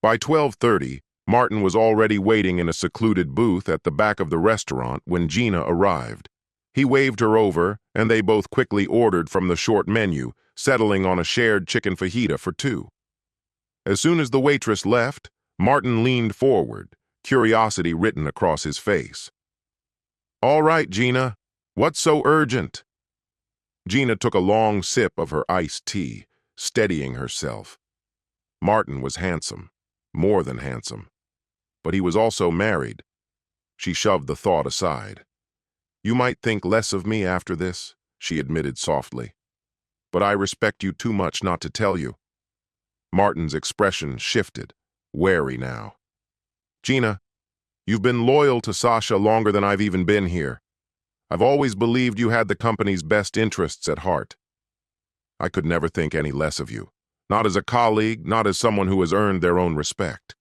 By 12:30, Martin was already waiting in a secluded booth at the back of the restaurant when Gina arrived. He waved her over, and they both quickly ordered from the short menu, settling on a shared chicken fajita for two. As soon as the waitress left, Martin leaned forward, curiosity written across his face. All right, Gina. What's so urgent? Gina took a long sip of her iced tea, steadying herself. Martin was handsome, more than handsome. But he was also married. She shoved the thought aside. You might think less of me after this, she admitted softly. But I respect you too much not to tell you. Martin's expression shifted, wary now. Gina, you've been loyal to Sasha longer than I've even been here. I've always believed you had the company's best interests at heart. I could never think any less of you, not as a colleague, not as someone who has earned their own respect.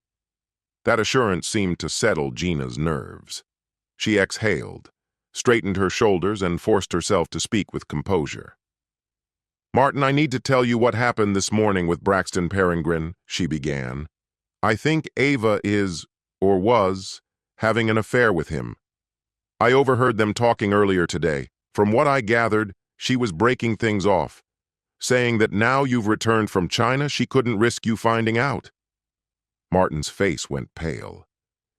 That assurance seemed to settle Gina's nerves. She exhaled, straightened her shoulders, and forced herself to speak with composure. Martin, I need to tell you what happened this morning with Braxton Peregrine, she began. I think Ava is, or was, having an affair with him. I overheard them talking earlier today. From what I gathered, she was breaking things off, saying that now you've returned from China, she couldn't risk you finding out. Martin's face went pale.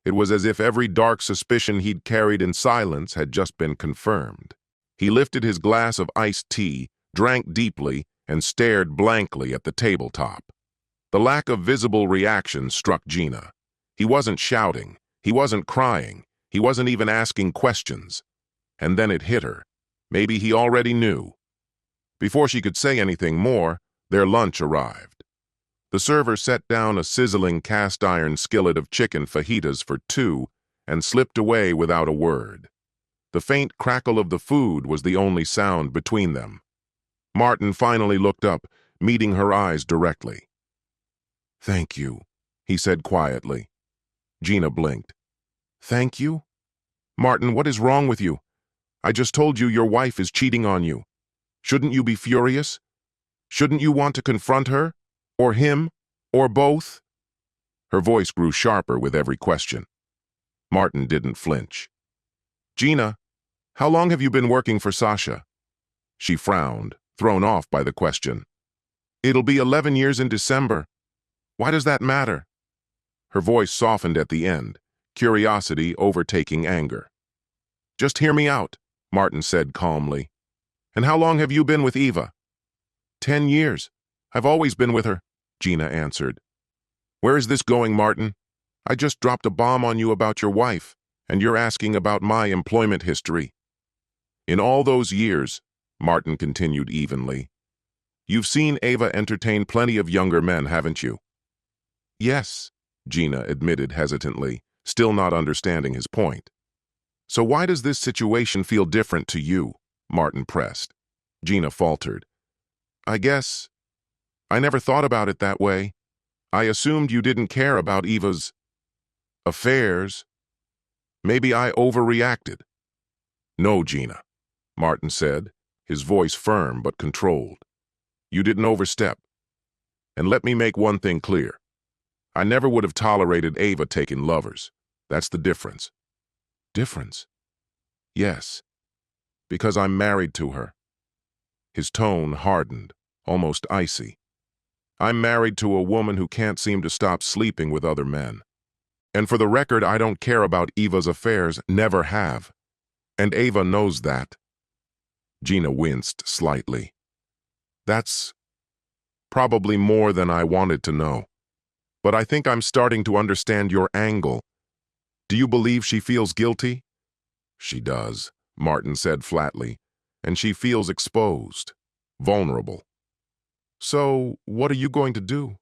It was as if every dark suspicion he'd carried in silence had just been confirmed. He lifted his glass of iced tea, drank deeply, and stared blankly at the tabletop. The lack of visible reaction struck Gina. He wasn't shouting. He wasn't crying. He wasn't even asking questions. And then it hit her. Maybe he already knew. Before she could say anything more, their lunch arrived. The server set down a sizzling cast-iron skillet of chicken fajitas for two and slipped away without a word. The faint crackle of the food was the only sound between them. Martin finally looked up, meeting her eyes directly. Thank you, he said quietly. Gina blinked. Thank you? Martin, what is wrong with you? I just told you your wife is cheating on you. Shouldn't you be furious? Shouldn't you want to confront her? Or him? Or both? Her voice grew sharper with every question. Martin didn't flinch. Gina, how long have you been working for Sasha? She frowned, thrown off by the question. It'll be 11 years in December. Why does that matter? Her voice softened at the end, curiosity overtaking anger. Just hear me out, Martin said calmly. And how long have you been with Eva? 10 years. I've always been with her, Gina answered. Where is this going, Martin? I just dropped a bomb on you about your wife, and you're asking about my employment history. In all those years, Martin continued evenly, you've seen Ava entertain plenty of younger men, haven't you? Yes, Gina admitted hesitantly, still not understanding his point. So why does this situation feel different to you? Martin pressed. Gina faltered. I guess I never thought about it that way. I assumed you didn't care about Eva's affairs. Maybe I overreacted. No, Gina, Martin said, his voice firm but controlled. You didn't overstep. And let me make one thing clear. I never would have tolerated Ava taking lovers. That's the difference. Difference? Yes, because I'm married to her. His tone hardened, almost icy. I'm married to a woman who can't seem to stop sleeping with other men. And for the record, I don't care about Eva's affairs, never have. And Ava knows that. Gina winced slightly. That's probably more than I wanted to know. But I think I'm starting to understand your angle. Do you believe she feels guilty? She does, Martin said flatly, and she feels exposed, vulnerable. So, what are you going to do?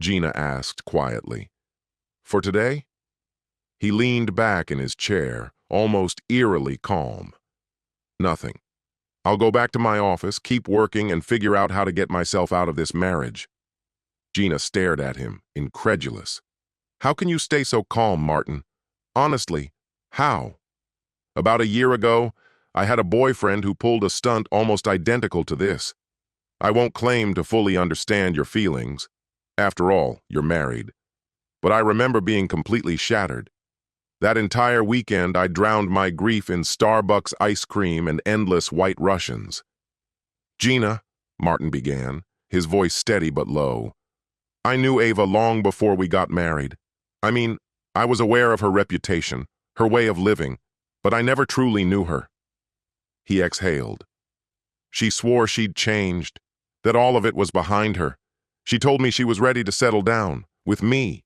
Gina asked quietly. For today? He leaned back in his chair, almost eerily calm. Nothing. I'll go back to my office, keep working, and figure out how to get myself out of this marriage. Gina stared at him, incredulous. How can you stay so calm, Martin? Honestly, how? About a year ago, I had a boyfriend who pulled a stunt almost identical to this. I won't claim to fully understand your feelings. After all, you're married. But I remember being completely shattered. That entire weekend, I drowned my grief in Starbucks ice cream and endless White Russians. Gina, Martin began, his voice steady but low. I knew Ava long before we got married. I mean, I was aware of her reputation, her way of living, but I never truly knew her. He exhaled. She swore she'd changed, that all of it was behind her. She told me she was ready to settle down, with me.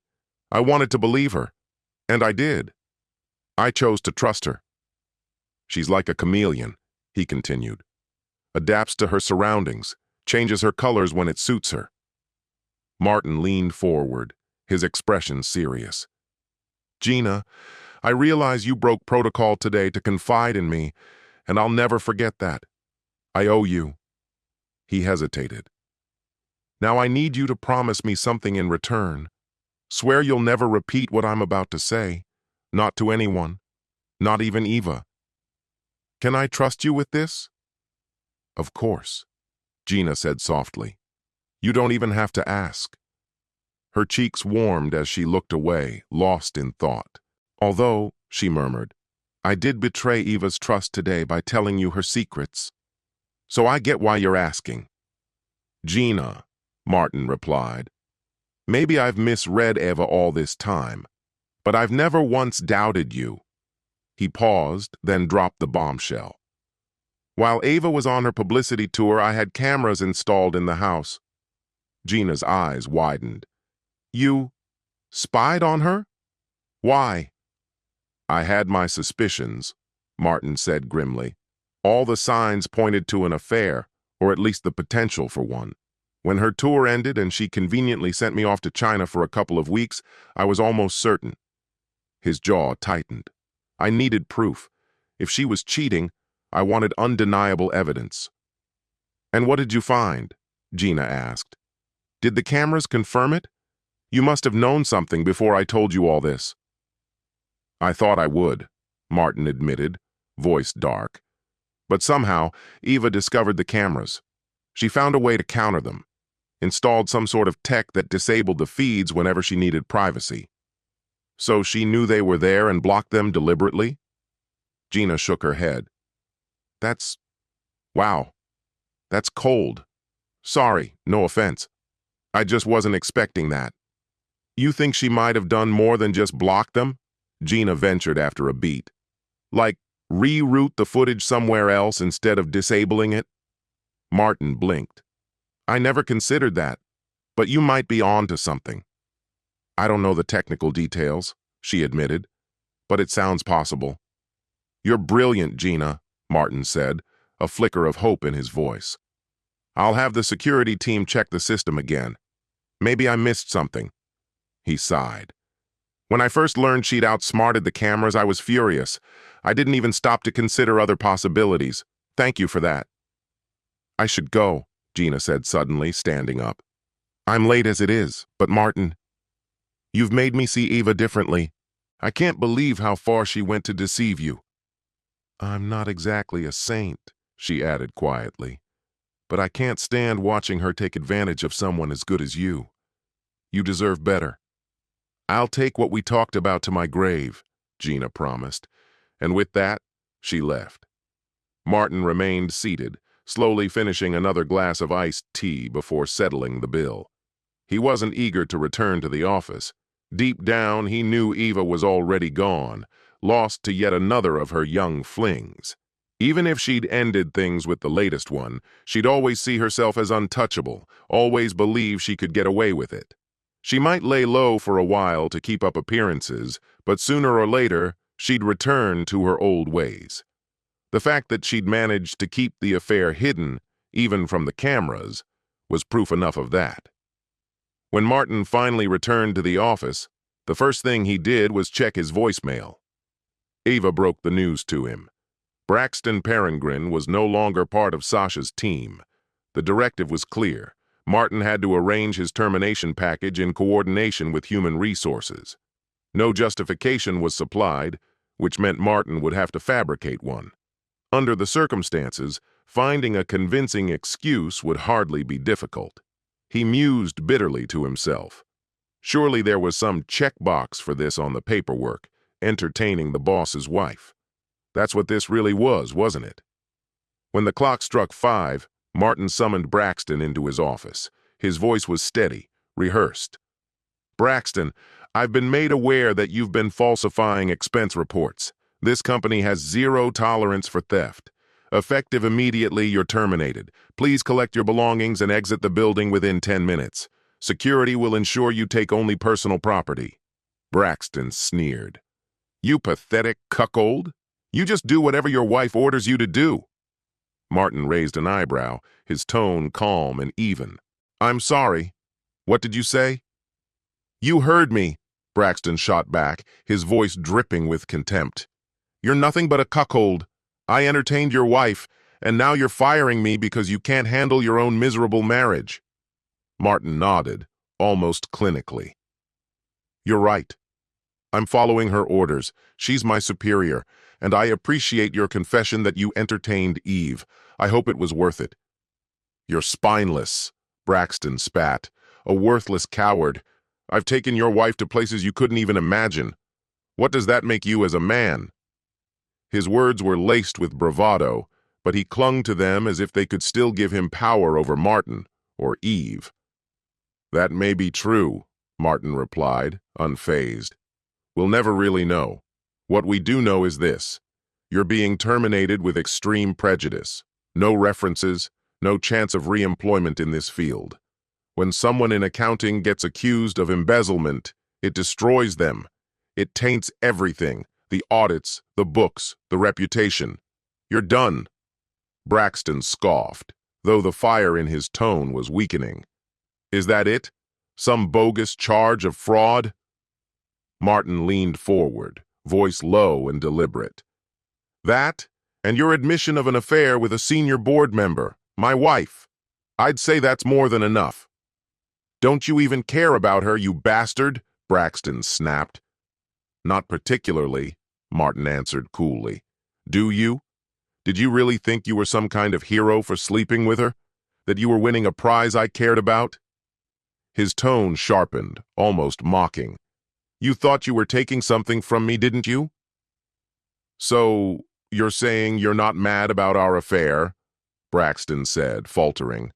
I wanted to believe her, and I did. I chose to trust her. She's like a chameleon, he continued. Adapts to her surroundings, changes her colors when it suits her. Martin leaned forward, his expression serious. Gina, I realize you broke protocol today to confide in me, and I'll never forget that. I owe you. He hesitated. Now I need you to promise me something in return. Swear you'll never repeat what I'm about to say. Not to anyone. Not even Eva. Can I trust you with this? Of course, Gina said softly. You don't even have to ask. Her cheeks warmed as she looked away, lost in thought. Although, she murmured, I did betray Eva's trust today by telling you her secrets. So I get why you're asking. Gina, Martin replied. Maybe I've misread Eva all this time, but I've never once doubted you. He paused, then dropped the bombshell. While Ava was on her publicity tour, I had cameras installed in the house. Gina's eyes widened. You spied on her? Why? I had my suspicions, Martin said grimly. All the signs pointed to an affair, or at least the potential for one. When her tour ended and she conveniently sent me off to China for a couple of weeks, I was almost certain. His jaw tightened. I needed proof. If she was cheating, I wanted undeniable evidence. And what did you find? Gina asked. Did the cameras confirm it? You must have known something before I told you all this. I thought I would, Martin admitted, voice dark. But somehow, Eva discovered the cameras. She found a way to counter them, installed some sort of tech that disabled the feeds whenever she needed privacy. So she knew they were there and blocked them deliberately? Gina shook her head. Wow. That's cold. Sorry, no offense. I just wasn't expecting that. You think she might have done more than just block them? Gina ventured after a beat. Like, reroute the footage somewhere else instead of disabling it? Martin blinked. I never considered that, but you might be on to something. I don't know the technical details, she admitted, but it sounds possible. You're brilliant, Gina, Martin said, a flicker of hope in his voice. I'll have the security team check the system again. Maybe I missed something. He sighed. When I first learned she'd outsmarted the cameras, I was furious. I didn't even stop to consider other possibilities. Thank you for that. I should go, Gina said suddenly, standing up. I'm late as it is, but Martin, you've made me see Eva differently. I can't believe how far she went to deceive you. I'm not exactly a saint, she added quietly, but I can't stand watching her take advantage of someone as good as you. You deserve better. I'll take what we talked about to my grave, Gina promised, and with that, she left. Martin remained seated, slowly finishing another glass of iced tea before settling the bill. He wasn't eager to return to the office. Deep down, he knew Eva was already gone, lost to yet another of her young flings. Even if she'd ended things with the latest one, she'd always see herself as untouchable, always believe she could get away with it. She might lay low for a while to keep up appearances, but sooner or later, she'd return to her old ways. The fact that she'd managed to keep the affair hidden, even from the cameras, was proof enough of that. When Martin finally returned to the office, the first thing he did was check his voicemail. Eva broke the news to him. Braxton Perengrin was no longer part of Sasha's team. The directive was clear. Martin had to arrange his termination package in coordination with human resources. No justification was supplied, which meant Martin would have to fabricate one. Under the circumstances, finding a convincing excuse would hardly be difficult. He mused bitterly to himself. Surely there was some checkbox for this on the paperwork, entertaining the boss's wife. That's what this really was, wasn't it? When the clock struck 5, Martin summoned Braxton into his office. His voice was steady, rehearsed. "Braxton, I've been made aware that you've been falsifying expense reports. This company has zero tolerance for theft. Effective immediately, you're terminated. Please collect your belongings and exit the building within 10 minutes. Security will ensure you take only personal property." Braxton sneered. "You pathetic cuckold. You just do whatever your wife orders you to do." Martin raised an eyebrow, his tone calm and even. "I'm sorry. What did you say?" "You heard me," Braxton shot back, his voice dripping with contempt. "You're nothing but a cuckold. I entertained your wife, and now you're firing me because you can't handle your own miserable marriage." Martin nodded, almost clinically. "You're right. I'm following her orders. She's my superior, and I appreciate your confession that you entertained Eve. I hope it was worth it." "You're spineless," Braxton spat. "A worthless coward. I've taken your wife to places you couldn't even imagine. What does that make you as a man?" His words were laced with bravado, but he clung to them as if they could still give him power over Martin, or Eve. "That may be true," Martin replied, unfazed. "We'll never really know. What we do know is this. You're being terminated with extreme prejudice. No references, no chance of re-employment in this field. When someone in accounting gets accused of embezzlement, it destroys them. It taints everything. The audits, the books, the reputation. You're done." Braxton scoffed, though the fire in his tone was weakening. "Is that it? Some bogus charge of fraud?" Martin leaned forward, voice low and deliberate. "That, and your admission of an affair with a senior board member, my wife. I'd say that's more than enough." "Don't you even care about her, you bastard?" Braxton snapped. "Not particularly," Martin answered coolly. "Do you? Did you really think you were some kind of hero for sleeping with her? That you were winning a prize I cared about?" His tone sharpened, almost mocking. "You thought you were taking something from me, didn't you?" "So, you're saying you're not mad about our affair?" Braxton said, faltering.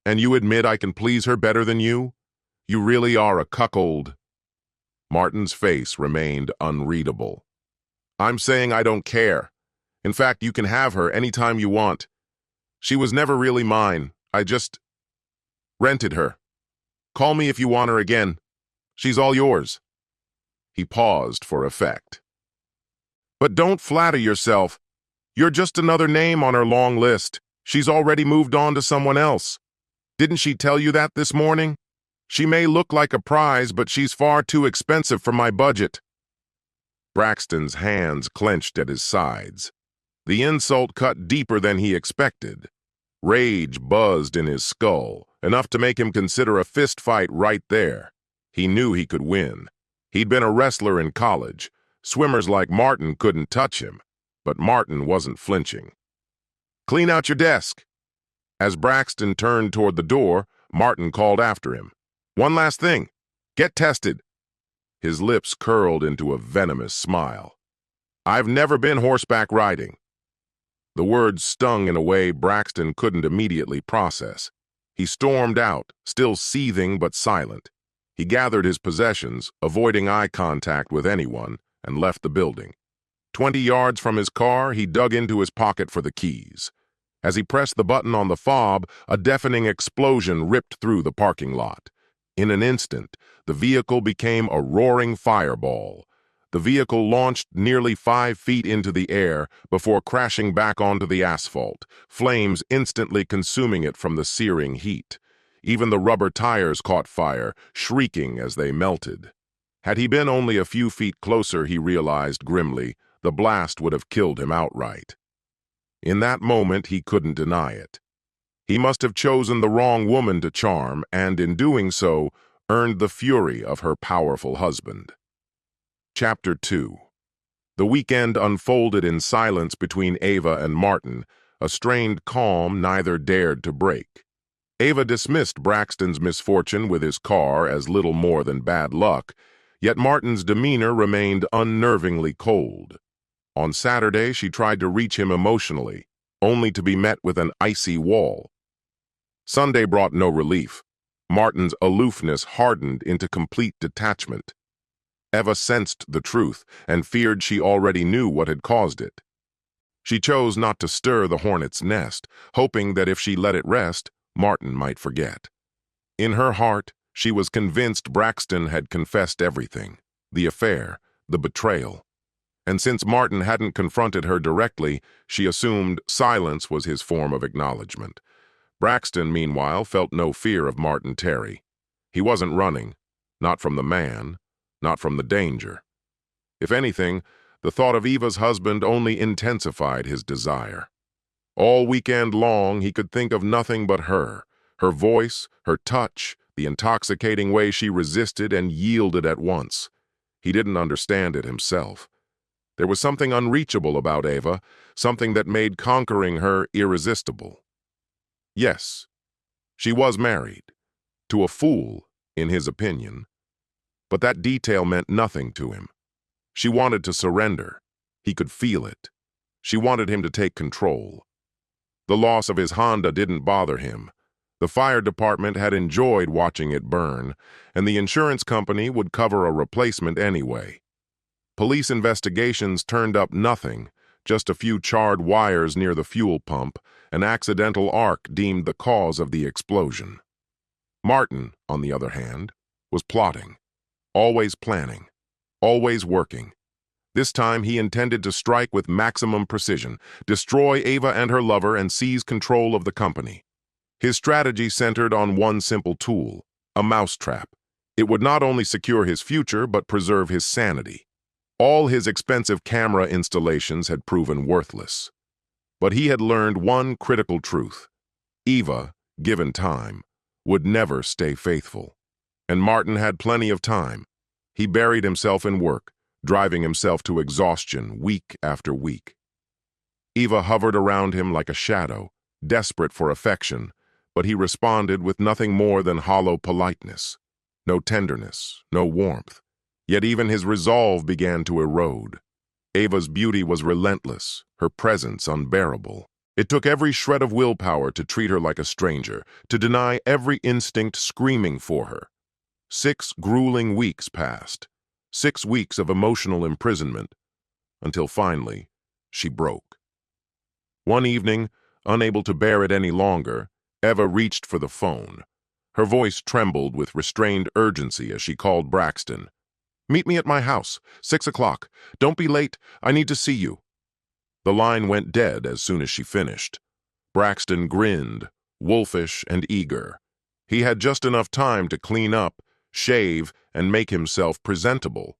"And you admit I can please her better than you? You really are a cuckold." Martin's face remained unreadable. "I'm saying I don't care. In fact, you can have her anytime you want. She was never really mine. I just rented her. Call me if you want her again. She's all yours." He paused for effect. "But don't flatter yourself. You're just another name on her long list. She's already moved on to someone else. Didn't she tell you that this morning? She may look like a prize, but she's far too expensive for my budget." Braxton's hands clenched at his sides. The insult cut deeper than he expected. Rage buzzed in his skull, enough to make him consider a fist fight right there. He knew he could win. He'd been a wrestler in college. Swimmers like Martin couldn't touch him, but Martin wasn't flinching. "Clean out your desk." As Braxton turned toward the door, Martin called after him. "One last thing. Get tested." His lips curled into a venomous smile. "I've never been horseback riding." The words stung in a way Braxton couldn't immediately process. He stormed out, still seething but silent. He gathered his possessions, avoiding eye contact with anyone, and left the building. 20 yards from his car, he dug into his pocket for the keys. As he pressed the button on the fob, a deafening explosion ripped through the parking lot. In an instant, the vehicle became a roaring fireball. The vehicle launched nearly 5 feet into the air before crashing back onto the asphalt, flames instantly consuming it from the searing heat. Even the rubber tires caught fire, shrieking as they melted. Had he been only a few feet closer, he realized grimly, the blast would have killed him outright. In that moment, he couldn't deny it. He must have chosen the wrong woman to charm, and in doing so, earned the fury of her powerful husband. Chapter 2. The weekend unfolded in silence between Ava and Martin, a strained calm neither dared to break. Ava dismissed Braxton's misfortune with his car as little more than bad luck, yet Martin's demeanor remained unnervingly cold. On Saturday, she tried to reach him emotionally, only to be met with an icy wall. Sunday brought no relief. Martin's aloofness hardened into complete detachment. Eva sensed the truth and feared she already knew what had caused it. She chose not to stir the hornet's nest, hoping that if she let it rest, Martin might forget. In her heart, she was convinced Braxton had confessed everything, the affair, the betrayal. And since Martin hadn't confronted her directly, she assumed silence was his form of acknowledgement. Braxton, meanwhile, felt no fear of Martin Terry. He wasn't running, not from the man, not from the danger. If anything, the thought of Eva's husband only intensified his desire. All weekend long, he could think of nothing but her voice, her touch, the intoxicating way she resisted and yielded at once. He didn't understand it himself. There was something unreachable about Ava, something that made conquering her irresistible. Yes, she was married, to a fool, in his opinion. But that detail meant nothing to him. She wanted to surrender. He could feel it. She wanted him to take control. The loss of his Honda didn't bother him. The fire department had enjoyed watching it burn, and the insurance company would cover a replacement anyway. Police investigations turned up nothing, just a few charred wires near the fuel pump, an accidental arc deemed the cause of the explosion. Martin, on the other hand, was plotting, always planning, always working. This time he intended to strike with maximum precision, destroy Ava and her lover, and seize control of the company. His strategy centered on one simple tool, a mousetrap. It would not only secure his future, but preserve his sanity. All his expensive camera installations had proven worthless. But he had learned one critical truth. Eva, given time, would never stay faithful. And Martin had plenty of time. He buried himself in work, driving himself to exhaustion week after week. Eva hovered around him like a shadow, desperate for affection, but he responded with nothing more than hollow politeness. No tenderness, no warmth. Yet even his resolve began to erode. Ava's beauty was relentless, her presence unbearable. It took every shred of willpower to treat her like a stranger, to deny every instinct screaming for her. 6 grueling weeks passed, 6 weeks of emotional imprisonment, until finally, she broke. One evening, unable to bear it any longer, Eva reached for the phone. Her voice trembled with restrained urgency as she called Braxton. "Meet me at my house, 6 o'clock. Don't be late. I need to see you." The line went dead as soon as she finished. Braxton grinned, wolfish and eager. He had just enough time to clean up, shave, and make himself presentable.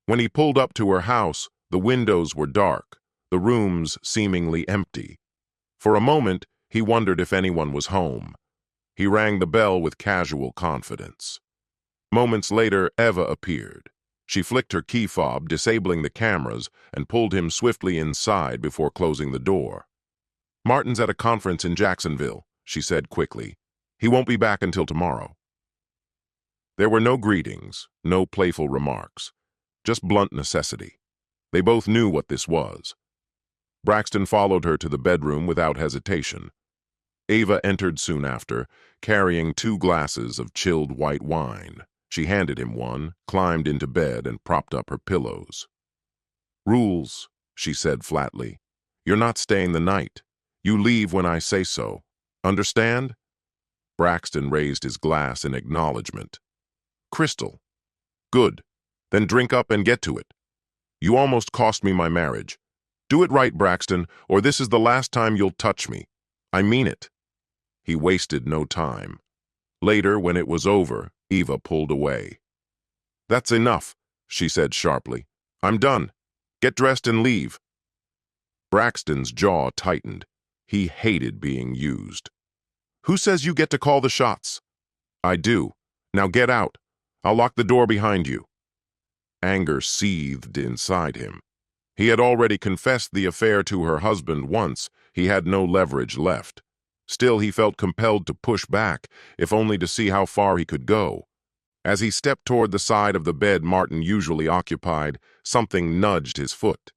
When he pulled up to her house, the windows were dark, the rooms seemingly empty. For a moment, he wondered if anyone was home. He rang the bell with casual confidence. Moments later, Eva appeared. She flicked her key fob, disabling the cameras, and pulled him swiftly inside before closing the door. "Martin's at a conference in Jacksonville," she said quickly. "He won't be back until tomorrow." There were no greetings, no playful remarks, just blunt necessity. They both knew what this was. Braxton followed her to the bedroom without hesitation. Ava entered soon after, carrying 2 glasses of chilled white wine. She handed him one, climbed into bed, and propped up her pillows. "Rules," she said flatly. "You're not staying the night. You leave when I say so. Understand?" Braxton raised his glass in acknowledgement. "Crystal. Good. Then drink up and get to it. You almost cost me my marriage. Do it right, Braxton, or this is the last time you'll touch me. I mean it." He wasted no time. Later, when it was over, Eva pulled away. "That's enough," she said sharply. "I'm done. Get dressed and leave." Braxton's jaw tightened. He hated being used. "Who says you get to call the shots?" "I do. Now get out. I'll lock the door behind you." Anger seethed inside him. He had already confessed the affair to her husband once. He had no leverage left. Still, he felt compelled to push back, if only to see how far he could go. As he stepped toward the side of the bed Martin usually occupied, something nudged his foot.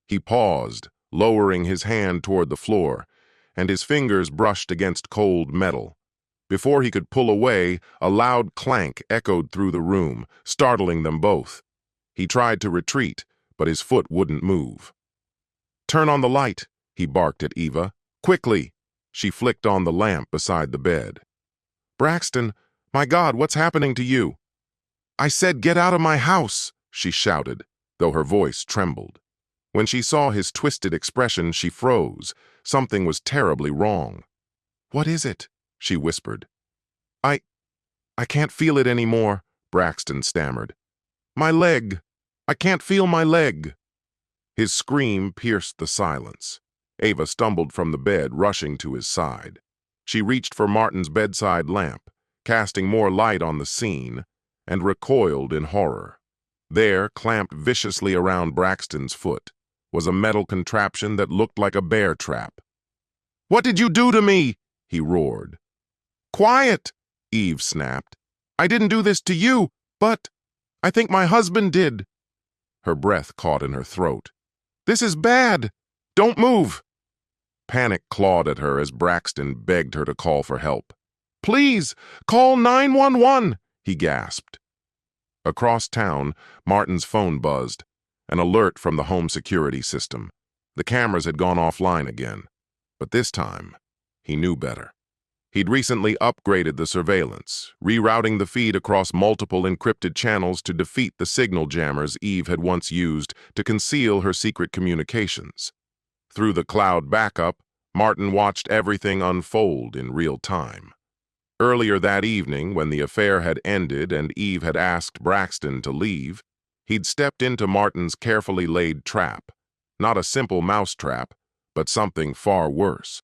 He paused, lowering his hand toward the floor, and his fingers brushed against cold metal. Before he could pull away, a loud clank echoed through the room, startling them both. He tried to retreat, but his foot wouldn't move. "Turn on the light," he barked at Eva. "Quickly!" She flicked on the lamp beside the bed. "Braxton, my God, what's happening to you?" "I said get out of my house," she shouted, though her voice trembled. When she saw his twisted expression, she froze. Something was terribly wrong. "What is it?" she whispered. I can't feel it anymore," Braxton stammered. "My leg. I can't feel my leg." His scream pierced the silence. Ava stumbled from the bed, rushing to his side. She reached for Martin's bedside lamp, casting more light on the scene, and recoiled in horror. There, clamped viciously around Braxton's foot, was a metal contraption that looked like a bear trap. "What did you do to me?" he roared. "Quiet!" Eve snapped. "I didn't do this to you, but I think my husband did." Her breath caught in her throat. "This is bad! Don't move!" Panic clawed at her as Braxton begged her to call for help. "Please, call 911!" he gasped. Across town, Martin's phone buzzed, an alert from the home security system. The cameras had gone offline again, but this time, he knew better. He'd recently upgraded the surveillance, rerouting the feed across multiple encrypted channels to defeat the signal jammers Eve had once used to conceal her secret communications. Through the cloud backup, Martin watched everything unfold in real time. Earlier that evening, when the affair had ended and Eve had asked Braxton to leave, he'd stepped into Martin's carefully laid trap. Not a simple mousetrap, but something far worse.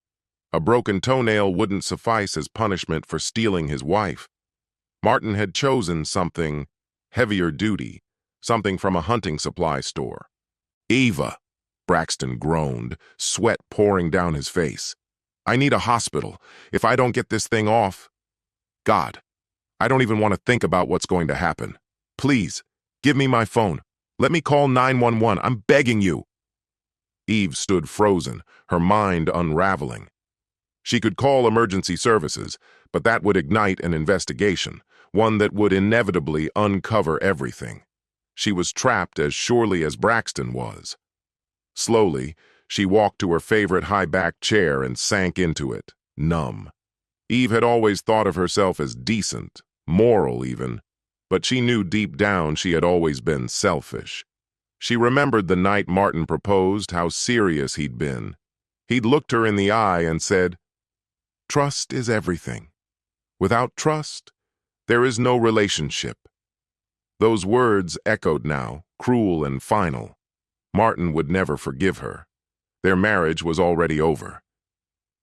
A broken toenail wouldn't suffice as punishment for stealing his wife. Martin had chosen something heavier duty, something from a hunting supply store. "Eva," Braxton groaned, sweat pouring down his face. "I need a hospital. If I don't get this thing off... God, I don't even want to think about what's going to happen. Please, give me my phone. Let me call 911. I'm begging you." Eve stood frozen, her mind unraveling. She could call emergency services, but that would ignite an investigation, one that would inevitably uncover everything. She was trapped as surely as Braxton was. Slowly, she walked to her favorite high-backed chair and sank into it, numb. Eve had always thought of herself as decent, moral even, but she knew deep down she had always been selfish. She remembered the night Martin proposed, how serious he'd been. He'd looked her in the eye and said, "Trust is everything. Without trust, there is no relationship." Those words echoed now, cruel and final. Martin would never forgive her. Their marriage was already over.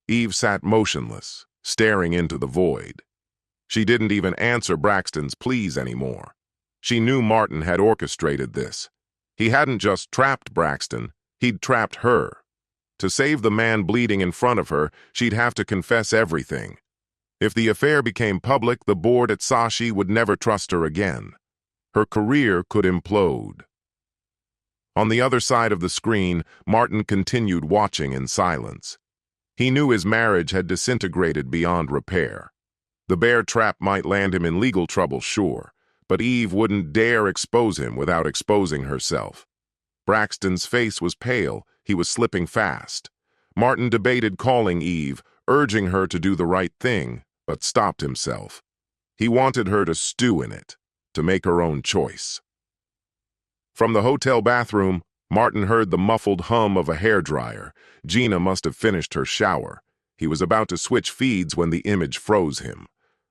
Eve sat motionless, staring into the void. She didn't even answer Braxton's pleas anymore. She knew Martin had orchestrated this. He hadn't just trapped Braxton, he'd trapped her. To save the man bleeding in front of her, she'd have to confess everything. If the affair became public, the board at Sashi would never trust her again. Her career could implode. On the other side of the screen, Martin continued watching in silence. He knew his marriage had disintegrated beyond repair. The bear trap might land him in legal trouble, sure, but Eve wouldn't dare expose him without exposing herself. Braxton's face was pale. He was slipping fast. Martin debated calling Eve, urging her to do the right thing, but stopped himself. He wanted her to stew in it, to make her own choice. From the hotel bathroom, Martin heard the muffled hum of a hairdryer. Gina must have finished her shower. He was about to switch feeds when the image froze him.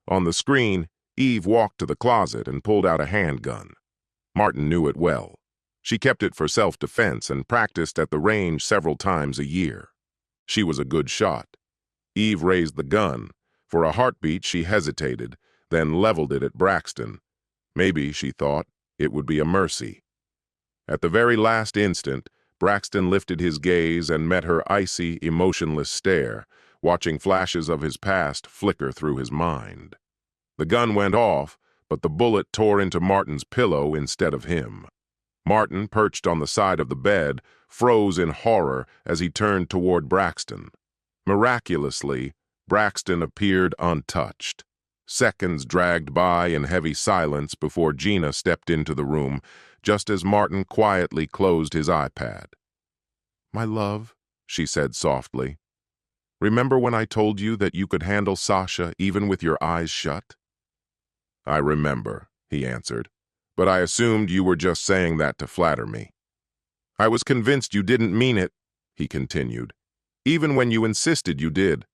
On the screen, Eve walked to the closet and pulled out a handgun. Martin knew it well. She kept it for self-defense and practiced at the range several times a year. She was a good shot. Eve raised the gun. For a heartbeat, she hesitated, then leveled it at Braxton. Maybe, she thought, it would be a mercy. At the very last instant, Braxton lifted his gaze and met her icy, emotionless stare, watching flashes of his past flicker through his mind. The gun went off, but the bullet tore into Martin's pillow instead of him. Martin, perched on the side of the bed, froze in horror as he turned toward Braxton. Miraculously, Braxton appeared untouched. Seconds dragged by in heavy silence before Gina stepped into the room, just as Martin quietly closed his iPad. "My love," she said softly, "remember when I told you that you could handle Sasha even with your eyes shut?" "I remember," he answered, "but I assumed you were just saying that to flatter me." "I was convinced you didn't mean it," he continued, "even when you insisted you did."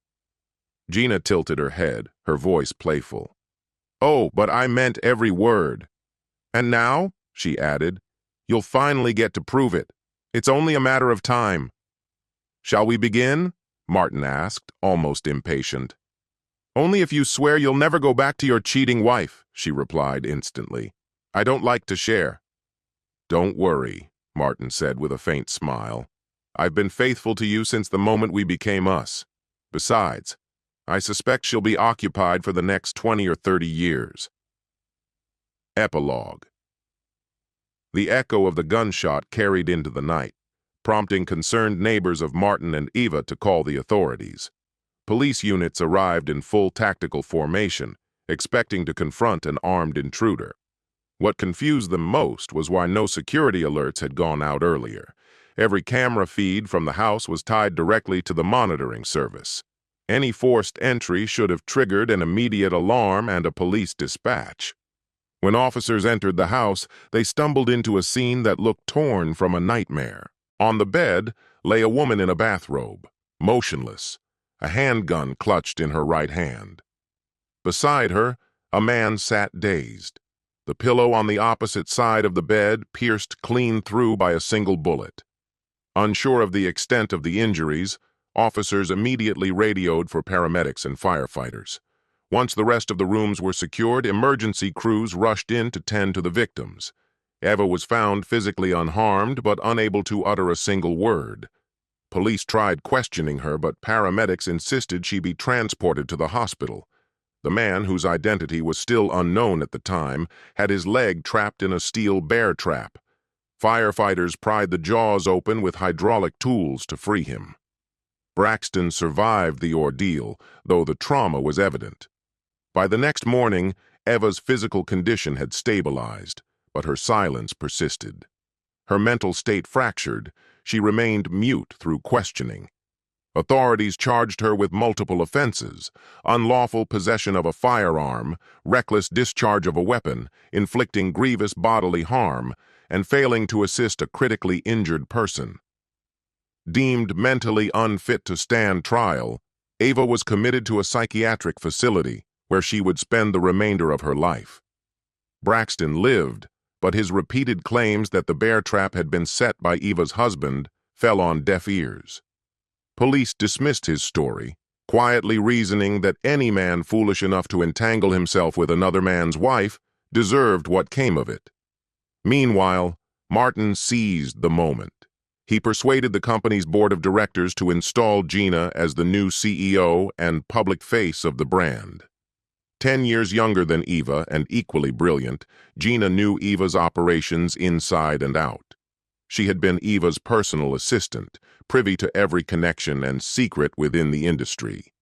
Gina tilted her head, her voice playful. "Oh, but I meant every word. And now," she added, "you'll finally get to prove it. It's only a matter of time." "Shall we begin?" Martin asked, almost impatient. "Only if you swear you'll never go back to your cheating wife," she replied instantly. "I don't like to share." "Don't worry," Martin said with a faint smile. "I've been faithful to you since the moment we became us. Besides, I suspect she'll be occupied for the next 20 or 30 years. Epilogue. The echo of the gunshot carried into the night, prompting concerned neighbors of Martin and Eva to call the authorities. Police units arrived in full tactical formation, expecting to confront an armed intruder. What confused them most was why no security alerts had gone out earlier. Every camera feed from the house was tied directly to the monitoring service. Any forced entry should have triggered an immediate alarm and a police dispatch. When officers entered the house, they stumbled into a scene that looked torn from a nightmare. On the bed lay a woman in a bathrobe, motionless, a handgun clutched in her right hand. Beside her, a man sat dazed, the pillow on the opposite side of the bed pierced clean through by a single bullet. Unsure of the extent of the injuries, officers immediately radioed for paramedics and firefighters. Once the rest of the rooms were secured, emergency crews rushed in to tend to the victims. Eva was found physically unharmed but unable to utter a single word. Police tried questioning her, but paramedics insisted she be transported to the hospital. The man, whose identity was still unknown at the time, had his leg trapped in a steel bear trap. Firefighters pried the jaws open with hydraulic tools to free him. Braxton survived the ordeal, though the trauma was evident. By the next morning, Eva's physical condition had stabilized, but her silence persisted. Her mental state fractured. She remained mute through questioning. Authorities charged her with multiple offenses: unlawful possession of a firearm, reckless discharge of a weapon, inflicting grievous bodily harm, and failing to assist a critically injured person. Deemed mentally unfit to stand trial, Eva was committed to a psychiatric facility where she would spend the remainder of her life. Braxton lived, but his repeated claims that the bear trap had been set by Eva's husband fell on deaf ears. Police dismissed his story, quietly reasoning that any man foolish enough to entangle himself with another man's wife deserved what came of it. Meanwhile, Martin seized the moment. He persuaded the company's board of directors to install Gina as the new CEO and public face of the brand. 10 years younger than Eva and equally brilliant, Gina knew Eva's operations inside and out. She had been Eva's personal assistant, privy to every connection and secret within the industry.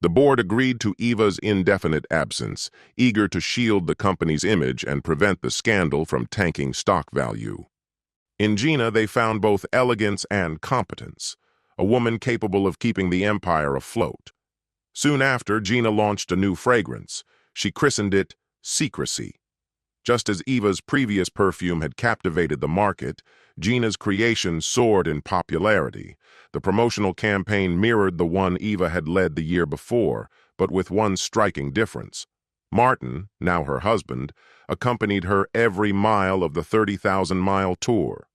The board agreed to Eva's indefinite absence, eager to shield the company's image and prevent the scandal from tanking stock value. In Gina, they found both elegance and competence, a woman capable of keeping the empire afloat. Soon after, Gina launched a new fragrance. She christened it Secrecy. Just as Eva's previous perfume had captivated the market, Gina's creation soared in popularity. The promotional campaign mirrored the one Eva had led the year before, but with one striking difference. Martin, now her husband, accompanied her every mile of the 30,000-mile tour.